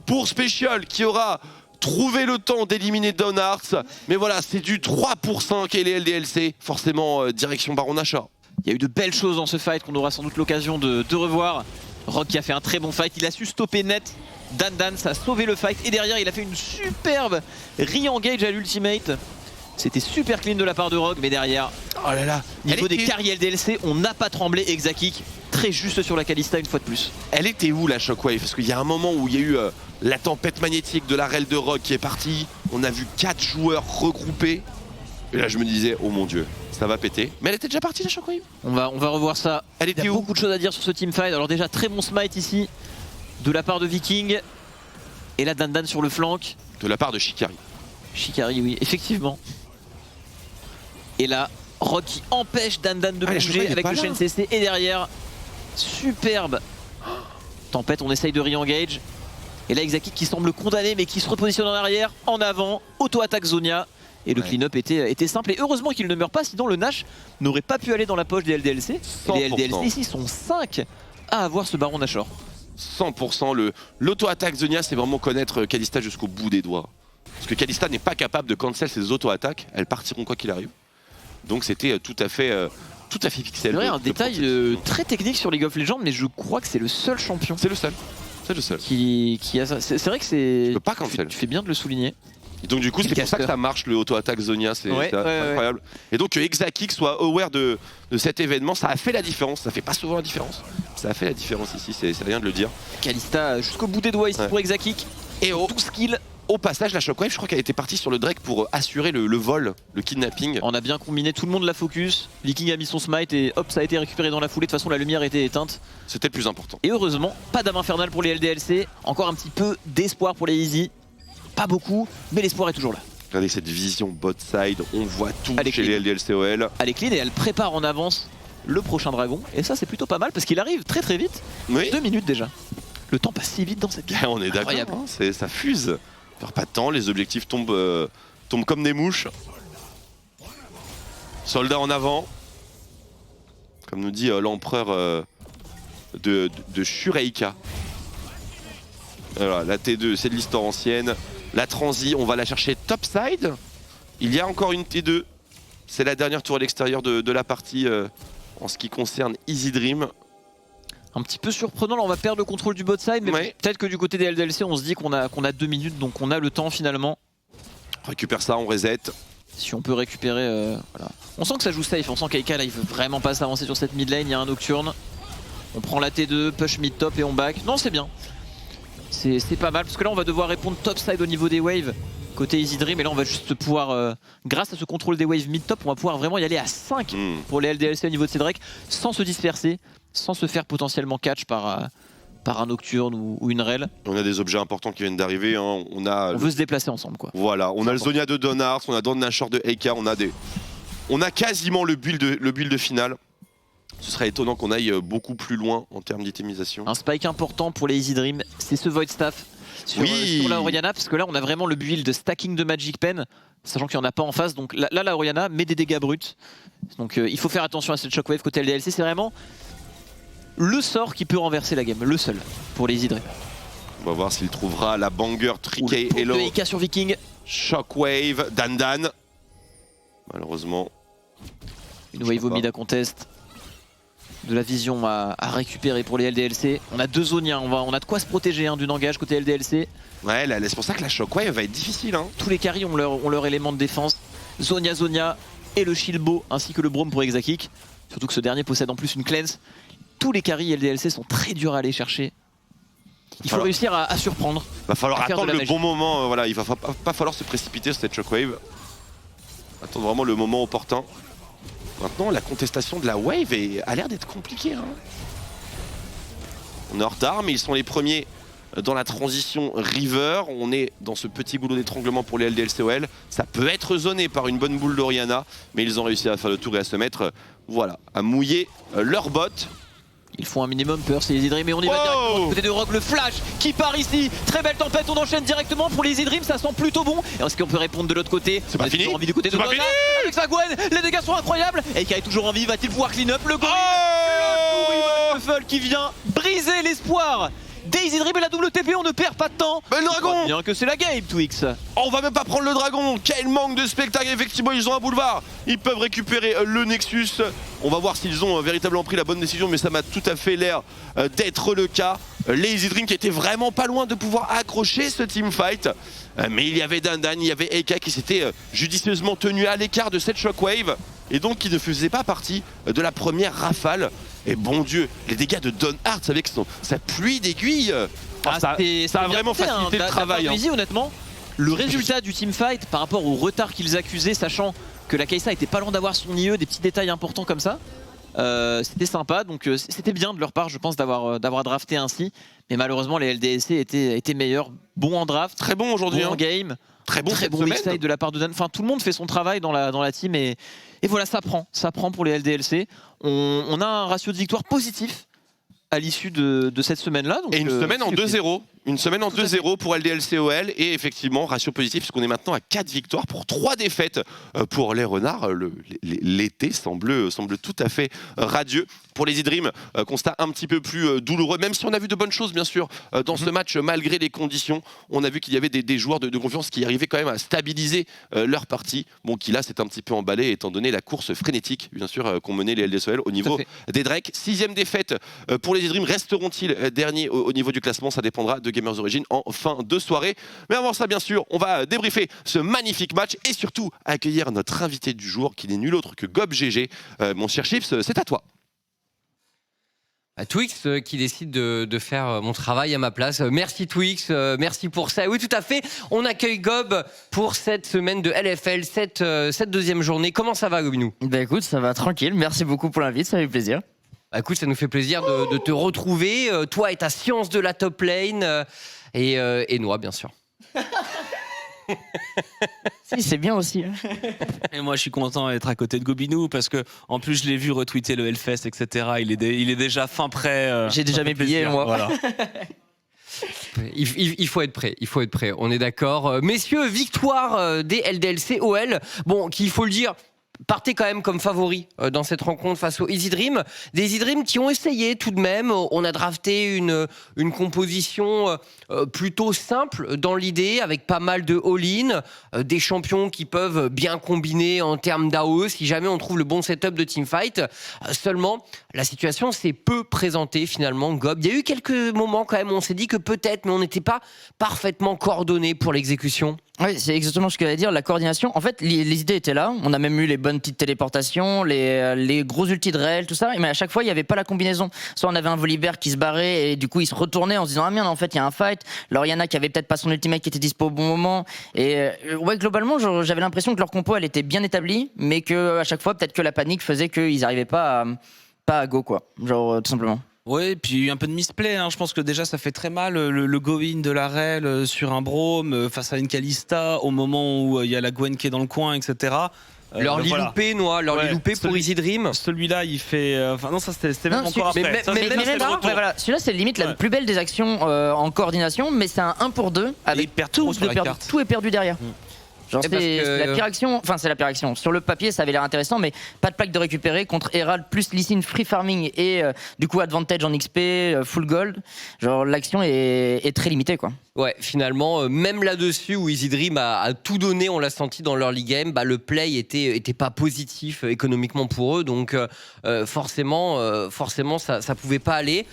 [SPEAKER 1] pour Special qui aura trouvé le temps d'éliminer Don Hart. Mais voilà, c'est du 3 pour 5 et les LDLC, forcément direction Baron Nashor.
[SPEAKER 3] Il y a eu de belles choses dans ce fight qu'on aura sans doute l'occasion de revoir. Rock qui a fait un très bon fight, il a su stopper net Dan, ça a sauvé le fight. Et derrière, il a fait une superbe re-engage à l'ultimate. C'était super clean de la part de Rock, mais derrière,
[SPEAKER 1] Oh là là.
[SPEAKER 3] niveau des carries LDLC, on n'a pas tremblé. Exakick, très juste sur la Kalista une fois de plus.
[SPEAKER 1] Elle était où la Shockwave? Parce qu'il y a un moment où il y a eu la tempête magnétique de la rel de Rock qui est partie. On a vu 4 joueurs regroupés. Et là je me disais, oh mon dieu, ça va péter. Mais elle était déjà partie la Shockwave.
[SPEAKER 3] On va revoir ça.
[SPEAKER 1] Elle
[SPEAKER 3] Il y
[SPEAKER 1] était
[SPEAKER 3] a
[SPEAKER 1] où?
[SPEAKER 3] beaucoup de choses à dire sur ce teamfight. Alors déjà, très bon smite ici de la part de Viking. Et là, Dan sur le flanc.
[SPEAKER 1] De la part de Shikari.
[SPEAKER 3] Shikari, oui, effectivement. Et là, Rock qui empêche Dan de
[SPEAKER 1] la
[SPEAKER 3] bouger
[SPEAKER 1] Shockwave est
[SPEAKER 3] avec
[SPEAKER 1] pas
[SPEAKER 3] le
[SPEAKER 1] là.
[SPEAKER 3] chaîne CC. Et derrière, superbe tempête, on essaye de re-engage. Et là, Exakick qui semble condamné, mais qui se repositionne en arrière, en avant, auto-attaque Zonia. Et le clean-up était simple. Et heureusement qu'il ne meurt pas, sinon le Nash n'aurait pas pu aller dans la poche des LDLC. Et les
[SPEAKER 1] 100%.
[SPEAKER 3] LDLC ici sont 5 à avoir ce Baron Nashor.
[SPEAKER 1] 100%. L'auto-attaque Zonia, c'est vraiment connaître Kalista jusqu'au bout des doigts. Parce que Kalista n'est pas capable de cancel ses auto-attaques. Elles partiront quoi qu'il arrive. Donc c'était tout à fait pixel.
[SPEAKER 3] C'est vrai, un
[SPEAKER 1] de
[SPEAKER 3] détail
[SPEAKER 1] protection.
[SPEAKER 3] très technique sur League of Legends, mais je crois que c'est le seul champion
[SPEAKER 1] C'est le seul. C'est le seul.
[SPEAKER 3] qui a ça. C'est vrai que c'est.
[SPEAKER 1] Tu peux pas cancel.
[SPEAKER 3] Tu fais bien de le souligner.
[SPEAKER 1] Et donc du coup c'est pour ça que ça marche le auto-attaque Zonia, c'est incroyable. Et donc que Exakick soit aware de cet événement, ça a fait la différence, ça fait pas souvent la différence. Ça a fait la différence ici, c'est rien de le dire.
[SPEAKER 3] Kalista jusqu'au bout des doigts ici pour Exakick.
[SPEAKER 1] Et au
[SPEAKER 3] 12 kills.
[SPEAKER 1] passage la Shockwave, je crois qu'elle était partie sur le Drake pour assurer le vol, le kidnapping.
[SPEAKER 3] On a bien combiné, tout le monde la focus. Viking a mis son smite et hop, ça a été récupéré dans la foulée. De toute façon, la lumière était éteinte.
[SPEAKER 1] C'était le plus important.
[SPEAKER 3] Et heureusement, pas d'âme infernale pour les LDLC. Encore un petit peu d'espoir pour les Easy. Pas beaucoup, mais l'espoir est toujours là.
[SPEAKER 1] Regardez cette vision bot side, on voit tout
[SPEAKER 3] Elle est
[SPEAKER 1] chez
[SPEAKER 3] clean.
[SPEAKER 1] les LDLCOL.
[SPEAKER 3] Elle est clean et elle prépare en avance le prochain dragon. Et ça, c'est plutôt pas mal parce qu'il arrive très très vite.
[SPEAKER 1] Oui,
[SPEAKER 3] 2 minutes déjà. Le temps passe si vite dans cette game.
[SPEAKER 1] on est d'accord,
[SPEAKER 3] Incroyable.
[SPEAKER 1] hein, ça fuse. Faire pas de temps, les objectifs tombent comme des mouches. Soldats en avant. Comme nous dit l'empereur de Shureika. Voilà, la T2, c'est de l'histoire ancienne. La transi, on va la chercher topside. Il y a encore une T2. C'est la dernière tour à l'extérieur de la partie en ce qui concerne Easy Dream.
[SPEAKER 3] Un petit peu surprenant, là on va perdre le contrôle du bot side, mais
[SPEAKER 1] Ouais.
[SPEAKER 3] peut-être que du côté des LDLC on se dit qu'on a 2 minutes, donc on a le temps finalement.
[SPEAKER 1] On récupère ça, on reset.
[SPEAKER 3] Si on peut récupérer, voilà. On sent que ça joue safe, on sent qu'Aika là il veut vraiment pas s'avancer sur cette mid lane, il y a un Nocturne. On prend la T2, push mid top et on back. Non c'est bien. C'est pas mal, parce que là on va devoir répondre top side au niveau des waves, côté Easy Dream, et là on va juste pouvoir, grâce à ce contrôle des waves mid top, on va pouvoir vraiment y aller à 5 pour les LDLC au niveau de ces Drake, sans se disperser, sans se faire potentiellement catch par un Nocturne ou une Rel.
[SPEAKER 1] On a des objets importants qui viennent d'arriver. Hein.
[SPEAKER 3] On veut se déplacer ensemble quoi.
[SPEAKER 1] Voilà, on a le Zonia de Donars, on a Don Nashor de Eika, on a quasiment le build final. Ce serait étonnant qu'on aille beaucoup plus loin en termes d'itemisation.
[SPEAKER 3] Un spike important pour les Easy Dream, c'est ce Void Staff sur la Orianna, parce que là on a vraiment le build de stacking de Magic Pen, sachant qu'il n'y en a pas en face, donc là la Orianna met des dégâts bruts. Donc il faut faire attention à cette Shockwave côté LDLC, c'est vraiment le sort qui peut renverser la game, le seul pour les Easy Dream.
[SPEAKER 1] On va voir s'il trouvera la banger
[SPEAKER 3] Ou
[SPEAKER 1] Tricky
[SPEAKER 3] le
[SPEAKER 1] Hello
[SPEAKER 3] de Eika sur Viking,
[SPEAKER 1] Shockwave Dan. Malheureusement.
[SPEAKER 3] une wave au mid à contest. De la vision à récupérer pour les LDLC. On a 2 Zoniens, on a de quoi se protéger d'une engage côté LDLC.
[SPEAKER 1] Ouais, c'est pour ça que la Shockwave va être difficile. Hein.
[SPEAKER 3] Tous les carries ont leur élément de défense. Zonia et le Shilbo ainsi que le Braum pour Exakick. Surtout que ce dernier possède en plus une cleanse. Tous les carries LDLC sont très durs à aller chercher. Il faut réussir à surprendre.
[SPEAKER 1] Va falloir
[SPEAKER 3] à faire
[SPEAKER 1] attendre
[SPEAKER 3] de la
[SPEAKER 1] le
[SPEAKER 3] magie.
[SPEAKER 1] bon moment. Voilà, il va pas falloir se précipiter sur cette Shockwave. Attendre vraiment le moment opportun. Maintenant, la contestation de la wave a l'air d'être compliquée. Hein. On est en retard, mais ils sont les premiers dans la transition River. On est dans ce petit goulot d'étranglement pour les LDLCOL. Ça peut être zoné par une bonne boule d'Orianna, mais ils ont réussi à faire le tour et à se mettre, voilà, à mouiller leur botte.
[SPEAKER 3] Ils font un minimum peur, c'est les Easy Dream, et on y va directement du côté de Rogue, le flash qui part ici. Très belle tempête, on enchaîne directement pour les Easy Dream, ça sent plutôt bon. Et est-ce qu'on peut répondre de l'autre côté?
[SPEAKER 1] C'est pas fini.
[SPEAKER 3] Envie du côté de Dona, avec sa Gwen, les dégâts sont incroyables. Et qui est toujours en vie, va-t-il pouvoir clean up le gorille? Le Shuffle qui vient briser l'espoir Des Easy Dream et la double TP, on ne perd pas de temps.
[SPEAKER 1] Mais le dragon!
[SPEAKER 3] Bien que c'est la game, Twix.
[SPEAKER 1] On va même pas prendre le dragon. Quel manque de spectacle. Effectivement, ils ont un boulevard. Ils peuvent récupérer le Nexus. On va voir s'ils ont véritablement pris la bonne décision, mais ça m'a tout à fait l'air d'être le cas. Les Easy Dream qui étaient vraiment pas loin de pouvoir accrocher ce teamfight. Mais il y avait Dandan, il y avait Eka qui s'était judicieusement tenu à l'écart de cette Shockwave. Et donc qui ne faisait pas partie de la première rafale. Et bon Dieu, les dégâts de Don Hart avec sa pluie d'aiguilles. Ça a vraiment facilité le travail.
[SPEAKER 3] Honnêtement, le résultat du teamfight par rapport au retard qu'ils accusaient, sachant que la Kai'Sa était pas loin d'avoir son IE, des petits détails importants comme ça, c'était sympa. Donc c'était bien de leur part, je pense, d'avoir drafté ainsi. Mais malheureusement, les LDLC étaient meilleurs, bons en draft,
[SPEAKER 1] très bon aujourd'hui,
[SPEAKER 3] bon en game,
[SPEAKER 1] très bon
[SPEAKER 3] mixtape de la part de Dan. Enfin, tout le monde fait son travail dans la team et voilà, ça prend pour les LDLC. On a un ratio de victoire positif à l'issue de cette semaine-là.
[SPEAKER 1] Et une semaine en 2-0. Une semaine en 2-0 pour LDLCOL et effectivement ratio positif puisqu'on est maintenant à 4 victoires pour 3 défaites pour les Renards. L'été semble tout à fait radieux. Pour les Easy Dream, constat un petit peu plus douloureux, même si on a vu de bonnes choses bien sûr dans ce match malgré les conditions. On a vu qu'il y avait des joueurs de confiance qui arrivaient quand même à stabiliser leur partie. Bon, qui là s'est un petit peu emballé étant donné la course frénétique bien sûr qu'ont mené les LDLCOL au niveau des Drake. 6e défaite pour les Easy Dream. Resteront-ils derniers au niveau du classement? Ça dépendra de Gamers Origin en fin de soirée. Mais avant ça, bien sûr, on va débriefer ce magnifique match et surtout accueillir notre invité du jour qui n'est nul autre que Gob GG. Mon cher Chips, c'est à toi.
[SPEAKER 8] Twix qui décide de faire mon travail à ma place. Merci Twix, merci pour ça. Oui, tout à fait. On accueille Gob pour cette semaine de LFL, cette deuxième journée. Comment ça va, Gobinou?
[SPEAKER 9] Bah écoute, ça va tranquille. Merci beaucoup pour l'invite, ça fait plaisir.
[SPEAKER 8] Bah écoute, ça nous fait plaisir de te retrouver, toi et ta science de la top lane, et Noah, bien sûr.
[SPEAKER 9] Si, c'est bien aussi.
[SPEAKER 2] Et moi, je suis content d'être à côté de Gobinou parce que, en plus, je l'ai vu retweeter le Hellfest, etc. Il est déjà fin prêt.
[SPEAKER 9] J'ai déjà mes billets, moi.
[SPEAKER 2] Voilà.
[SPEAKER 8] Il faut être prêt, on est d'accord. Messieurs, victoire des LDLCOL, bon, qu'il faut le dire, partait quand même comme favori dans cette rencontre face aux Easy Dream. Des Easy Dream qui ont essayé tout de même. On a drafté une composition plutôt simple dans l'idée, avec pas mal de all-in, des champions qui peuvent bien combiner en termes d'AOE si jamais on trouve le bon setup de teamfight. Seulement, la situation s'est peu présentée finalement, Gob. Il y a eu quelques moments quand même où on s'est dit que peut-être, mais on n'était pas parfaitement coordonnés pour l'exécution.
[SPEAKER 9] Oui, c'est exactement ce que j'allais dire, la coordination. En fait, les idées étaient là. On a même eu les bonnes petites téléportations, les gros ultis de réel, tout ça. Mais à chaque fois, il n'y avait pas la combinaison. Soit on avait un Volibear qui se barrait et du coup, il se retournait en se disant « Ah merde, en fait, il y a un fight ». L'Oriana qui avait peut-être pas son ultimate qui était dispo au bon moment. Et ouais, globalement, j'avais l'impression que leur compo, elle était bien établie, mais qu'à chaque fois, peut-être que la panique faisait qu'ils n'arrivaient pas à go, quoi. Genre, tout simplement.
[SPEAKER 2] Oui, puis il y a eu un peu de misplay. Je pense que déjà, ça fait très mal le go-in de la Rel sur un Brome face à une Kalista au moment où il y a la Gwen qui est dans le coin, etc.
[SPEAKER 8] Leur lit loupé, Noah, loupé pour Easy Dream.
[SPEAKER 2] Celui-là, il fait. Enfin, non, ça c'était même encore après.
[SPEAKER 9] Mais voilà, celui-là, c'est limite la plus belle des actions en coordination, mais c'est un 1 pour 2 avec tout est perdu derrière. Genre c'est la pire action, enfin c'est la pire action. Sur le papier ça avait l'air intéressant, mais pas de plaque de récupérer contre Herald plus Lee Sin free farming et du coup advantage en XP, full gold. Genre l'action est très limitée quoi.
[SPEAKER 8] Ouais, finalement, même là-dessus où Easy Dream a tout donné, on l'a senti dans leur league game, le play était pas positif économiquement pour eux, donc forcément ça pouvait pas aller.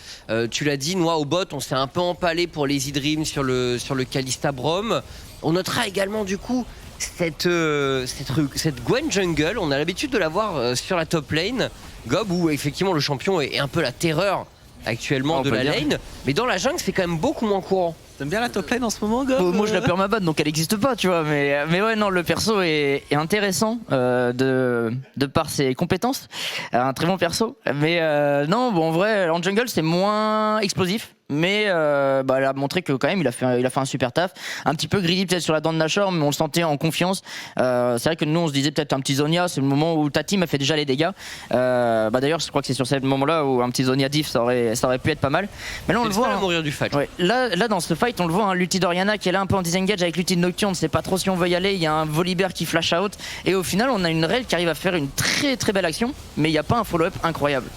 [SPEAKER 8] Tu l'as dit, Noah, au bot, on s'est un peu empalé pour les Easy Dream sur le Kalista Brome. On notera également du coup cette Gwen jungle, on a l'habitude de la voir sur la top lane, Gob, où effectivement le champion est un peu la terreur actuellement de la lane, mais dans la jungle c'est quand même beaucoup moins courant.
[SPEAKER 2] T'aimes bien la top lane en ce moment, Gob?
[SPEAKER 9] Moi je la perds ma bonne donc elle n'existe pas, tu vois, mais ouais, non, le perso est intéressant de par ses compétences, un très bon perso, mais non, bon, en vrai en jungle c'est moins explosif. Mais elle a montré que quand même il a fait un super taf, un petit peu greedy peut-être sur la dent de Nashor, mais on le sentait en confiance. C'est vrai que nous on se disait peut-être un petit Zonia, c'est le moment où ta team a fait déjà les dégâts. D'ailleurs je crois que c'est sur ce moment-là où un petit Zonia diff ça aurait pu être pas mal. Mais là on le voit
[SPEAKER 8] mourir du fight.
[SPEAKER 9] Ouais, là dans ce fight on le voit, l'ulti d'Oriana qui est là un peu en disengage avec l'ulti de Nocturne, on ne sait pas trop si on veut y aller, il y a un Volibear qui flash out et au final on a une Rel qui arrive à faire une très très belle action, mais il n'y a pas un follow-up incroyable.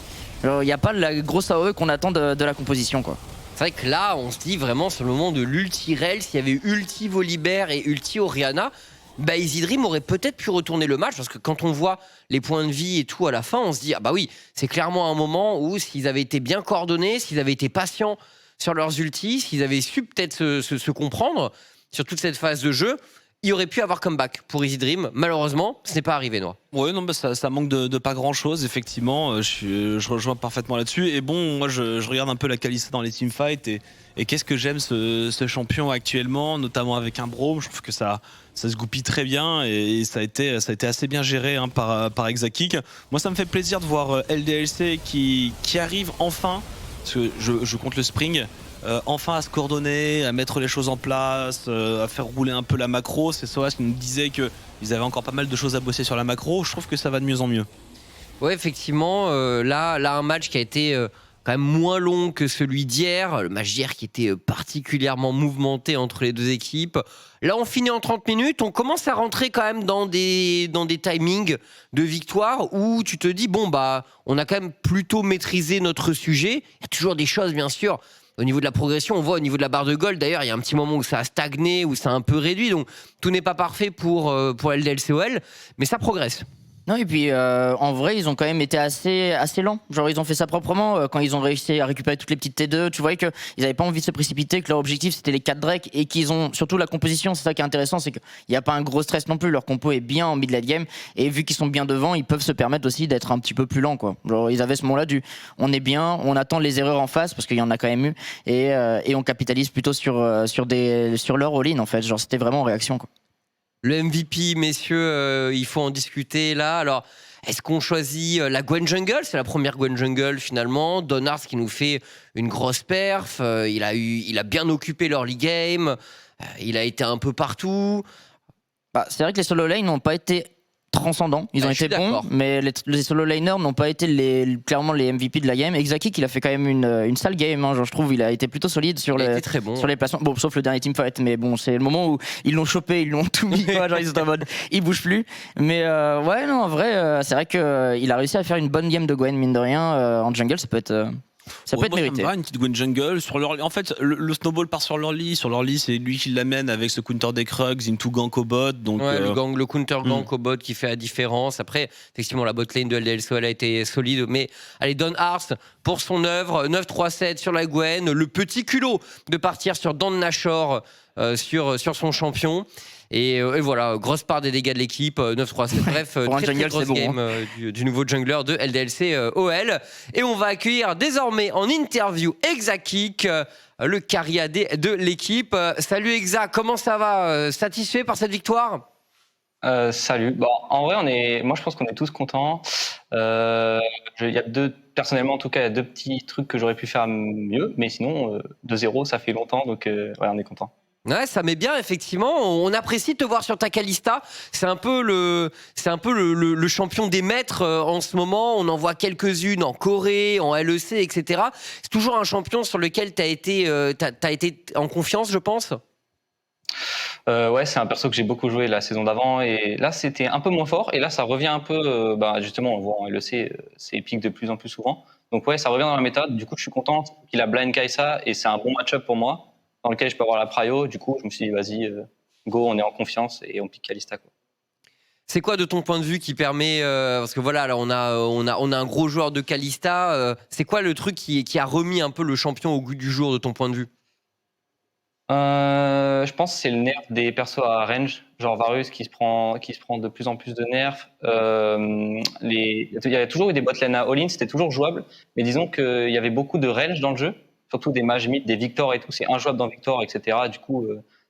[SPEAKER 9] Il n'y a pas la grosse AOE qu'on attend de la composition quoi.
[SPEAKER 8] C'est vrai que là, on se dit vraiment sur le moment de l'ulti-Rel, s'il y avait eu ulti Volibear et ulti Orianna, bah Easy Dream aurait peut-être pu retourner le match, parce que quand on voit les points de vie et tout à la fin, on se dit, ah bah oui, c'est clairement un moment où s'ils avaient été bien coordonnés, s'ils avaient été patients sur leurs ultis, s'ils avaient su peut-être se comprendre sur toute cette phase de jeu, il aurait pu avoir comeback pour Easy Dream. Malheureusement, ce n'est pas arrivé, Noah.
[SPEAKER 2] Ouais, non, bah ça manque de pas grand chose, effectivement. Je rejoins parfaitement là-dessus. Et bon, moi, je regarde un peu la Kalista dans les teamfights et qu'est-ce que j'aime ce champion actuellement, notamment avec un Braum. Je trouve que ça se goupille très bien et ça a été assez bien géré hein, par Exakik. Moi, ça me fait plaisir de voir LDLC qui arrive enfin, parce que je compte le Spring. Enfin à se coordonner, à mettre les choses en place, à faire rouler un peu la macro. C'est Soas qui nous disait qu'ils avaient encore pas mal de choses à bosser sur la macro. Je trouve que ça va de mieux en mieux.
[SPEAKER 8] Ouais, effectivement, là, un match qui a été quand même moins long que celui d'hier. Le match d'hier qui était particulièrement mouvementé entre les deux équipes. Là, on finit en 30 minutes. On commence à rentrer quand même dans des timings de victoire où tu te dis, bon, bah, on a quand même plutôt maîtrisé notre sujet. Il y a toujours des choses, bien sûr. Au niveau de la progression, on voit au niveau de la barre de gold, d'ailleurs, il y a un petit moment où ça a stagné, où ça a un peu réduit, donc tout n'est pas parfait pour LDLCOL, mais ça progresse.
[SPEAKER 9] Non, et puis en vrai, ils ont quand même été assez lents. Genre, ils ont fait ça proprement quand ils ont réussi à récupérer toutes les petites T2. Tu voyais qu'ils n'avaient pas envie de se précipiter, que leur objectif c'était les 4 Drake et qu'ils ont surtout la composition. C'est ça qui est intéressant, c'est qu'il n'y a pas un gros stress non plus. Leur compo est bien en mid-late game et vu qu'ils sont bien devant, ils peuvent se permettre aussi d'être un petit peu plus lents, quoi. Genre, ils avaient ce moment-là on est bien, on attend les erreurs en face parce qu'il y en a quand même eu et on capitalise plutôt sur leur all-in en fait. Genre, c'était vraiment en réaction, quoi.
[SPEAKER 8] Le MVP, messieurs, il faut en discuter là. Alors, est-ce qu'on choisit la Gwen Jungle? C'est la première Gwen Jungle finalement. Donars qui nous fait une grosse perf. Il a bien occupé l'early game. Il a été un peu partout.
[SPEAKER 9] Bah, c'est vrai que les solo lane n'ont pas été transcendants, ils ont été bons, mais les solo laners n'ont pas été clairement les MVP de la game. Exakik, il a fait quand même une sale game, hein, genre, je trouve, il a été plutôt solide sur les placements. Bon, sauf le dernier teamfight, mais bon, c'est le moment où ils l'ont chopé, ils l'ont tout mis, quoi, genre ils sont en mode, ils bougent plus. Mais ouais, non, en vrai, c'est vrai qu'il a réussi à faire une bonne game de Gwen, mine de rien, en jungle, ça peut être. Ça peut être mérité.
[SPEAKER 2] Une petite Gwen Jungle. En fait, le snowball part sur l'early. Sur l'early, c'est lui qui l'amène avec ce counter des Krugs into gank au bot. Donc,
[SPEAKER 8] ouais, le counter gank au bot qui fait la différence. Après, effectivement, la bot lane de LDLCOL a été solide. Mais allez, Don Hart pour son œuvre. 9-3-7 sur la Gwen. Le petit culot de partir sur Dan Nashor sur son champion. Et voilà, grosse part des dégâts de l'équipe, 9-3-7, bref, très grosse game du nouveau jungler de LDLCOL. Et on va accueillir désormais en interview Exakik, le carry AD de l'équipe. Salut Exa, comment ça va? Satisfait par cette victoire?
[SPEAKER 10] Salut. Bon, en vrai, moi je pense qu'on est tous contents. Personnellement en tout cas, il y a 2 petits trucs que j'aurais pu faire mieux, mais sinon 2-0, ça fait longtemps, donc ouais, on est content.
[SPEAKER 8] Ouais, ça met bien, effectivement. On apprécie de te voir sur ta Kalista. C'est un peu le champion des maîtres en ce moment. On en voit quelques-unes en Corée, en LEC, etc. C'est toujours un champion sur lequel t'as été en confiance, je pense.
[SPEAKER 10] Ouais, c'est un perso que j'ai beaucoup joué la saison d'avant et là c'était un peu moins fort et là ça revient un peu, justement on le voit en LEC, c'est épique de plus en plus souvent. Donc ouais, ça revient dans la méta. Du coup, je suis content qu'il a blind Kai'Sa et c'est un bon match-up pour moi, dans lequel je peux avoir la prio. Du coup, je me suis dit, vas-y, go, on est en confiance et on pique Kalista, quoi.
[SPEAKER 8] C'est quoi de ton point de vue qui permet, parce que voilà, là on a un gros joueur de Kalista, c'est quoi le truc qui a remis un peu le champion au goût du jour de ton point de vue?
[SPEAKER 10] Je pense que c'est le nerf des persos à range, genre Varus qui se prend de plus en plus de nerfs. Il y a toujours eu des botlane à all-in, c'était toujours jouable, mais disons qu'il y avait beaucoup de range dans le jeu, surtout des mage mid, des Victor et tout, c'est injouable dans Victor, etc. Du coup,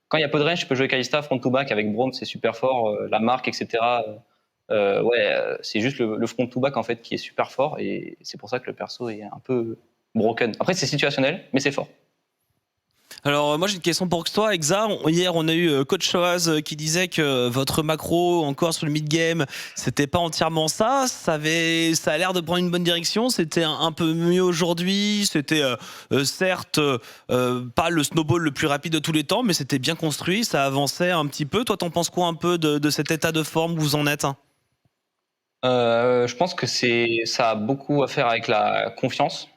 [SPEAKER 10] quand il y a peu de range, je peux jouer Kalista front to back avec Braum, c'est super fort, la marque, etc. C'est juste le front to back en fait qui est super fort et c'est pour ça que le perso est un peu broken. Après, c'est situationnel, mais c'est fort.
[SPEAKER 2] Alors moi j'ai une question pour toi, Exa. Hier on a eu Coach Soaz qui disait que votre macro encore sur le mid-game c'était pas entièrement ça. Ça a l'air de prendre une bonne direction. C'était un peu mieux aujourd'hui. C'était certes pas le snowball le plus rapide de tous les temps, mais c'était bien construit. Ça avançait un petit peu. Toi t'en penses quoi un peu de cet état de forme où vous en êtes?
[SPEAKER 10] Je pense que ça a beaucoup à faire avec la confiance.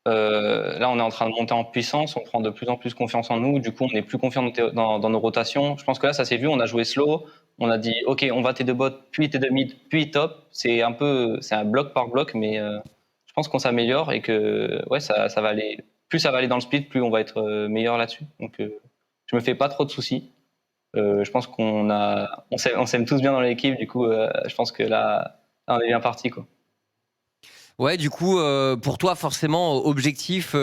[SPEAKER 10] Là, on est en train de monter en puissance, on prend de plus en plus confiance en nous. Du coup, on est plus confiant dans nos rotations. Je pense que là, ça s'est vu. On a joué slow. On a dit, OK, on va T2 bot, puis T2 mid, puis top. C'est un bloc par bloc, mais je pense qu'on s'améliore et que ouais, ça va aller. Plus ça va aller dans le split, plus on va être meilleur là-dessus. Donc, je me fais pas trop de soucis. Je pense on s'aime tous bien dans l'équipe. Du coup, je pense que là, on est bien parti, quoi.
[SPEAKER 8] Ouais, du coup, pour toi, forcément, objectif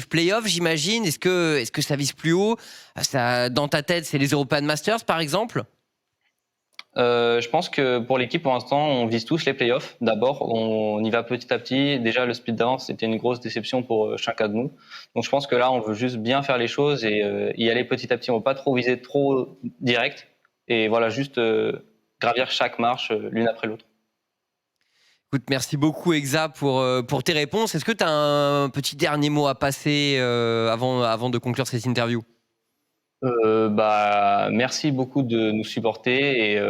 [SPEAKER 8] playoff, j'imagine. Est-ce que ça vise plus haut? Dans ta tête, c'est les European Masters, par exemple?
[SPEAKER 10] Je pense que pour l'équipe, pour l'instant, on vise tous les playoffs. D'abord, on y va petit à petit. Déjà, le split down, c'était une grosse déception pour chacun de nous. Donc, je pense que là, on veut juste bien faire les choses et y aller petit à petit. On ne veut pas trop viser trop direct. Et voilà, juste gravir chaque marche l'une après l'autre.
[SPEAKER 8] Écoute, merci beaucoup, Exa, pour tes réponses. Est-ce que tu as un petit dernier mot à passer avant de conclure cette interview?
[SPEAKER 10] Merci beaucoup de nous supporter et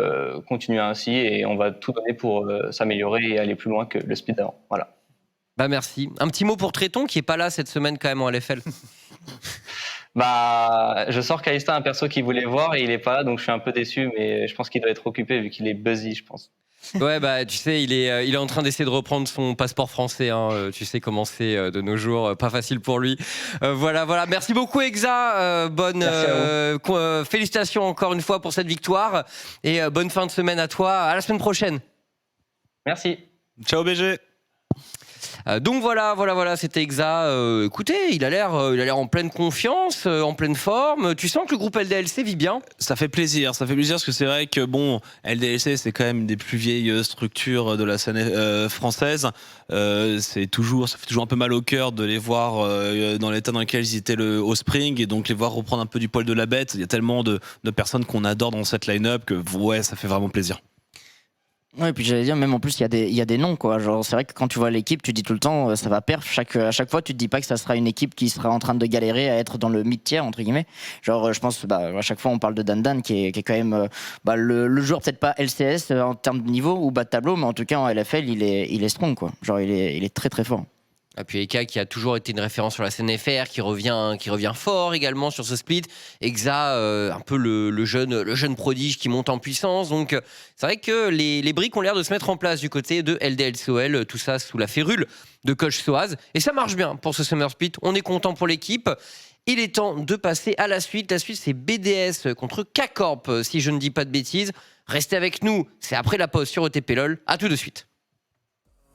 [SPEAKER 10] continuer ainsi et on va tout donner pour s'améliorer et aller plus loin que le speed d'avant. Voilà.
[SPEAKER 8] Merci. Un petit mot pour Tréton qui est pas là cette semaine quand même en LFL.
[SPEAKER 10] Je sors Kalista, un perso qu'il voulait voir et il est pas là, donc je suis un peu déçu, mais je pense qu'il doit être occupé vu qu'il est busy, je pense.
[SPEAKER 8] Ouais, tu sais, il est en train d'essayer de reprendre son passeport français. Hein. Tu sais comment c'est de nos jours, pas facile pour lui. Voilà. Merci beaucoup, Exa. Félicitations encore une fois pour cette victoire et bonne fin de semaine à toi. À la semaine prochaine.
[SPEAKER 10] Merci.
[SPEAKER 1] Ciao BG.
[SPEAKER 8] Donc voilà, c'était Exa. Écoutez, il a l'air en pleine confiance, en pleine forme. Tu sens que le groupe LDLC vit bien?
[SPEAKER 2] Ça fait plaisir parce que c'est vrai que bon, LDLC c'est quand même une des plus vieilles structures de la scène française. Ça fait toujours un peu mal au cœur de les voir dans l'état dans lequel ils étaient au Spring et donc les voir reprendre un peu du poil de la bête. Il y a tellement de personnes qu'on adore dans cette line-up que ouais, ça fait vraiment plaisir.
[SPEAKER 9] Ouais, et puis j'allais dire, même en plus, il y a des noms, quoi. Genre, c'est vrai que quand tu vois l'équipe, tu dis tout le temps, ça va perf. À chaque fois, tu te dis pas que ça sera une équipe qui sera en train de galérer à être dans le mid-tier, entre guillemets. Genre, je pense, à chaque fois, on parle de Dan qui est quand même, le joueur, peut-être pas LCS en termes de niveau ou bas de tableau, mais en tout cas, en LFL, il est strong, quoi. Genre, il est très, très fort.
[SPEAKER 8] Et puis Eka qui a toujours été une référence sur la scène FR, qui revient fort également sur ce split. Exa, un peu le jeune prodige qui monte en puissance. Donc c'est vrai que les briques ont l'air de se mettre en place du côté de LDLCOL, tout ça sous la férule de coach Soaz. Et ça marche bien pour ce Summer Split. On est content pour l'équipe. Il est temps de passer à la suite. La suite, c'est BDS contre K-Corp, si je ne dis pas de bêtises. Restez avec nous, c'est après la pause sur OTP LOL. À tout de suite.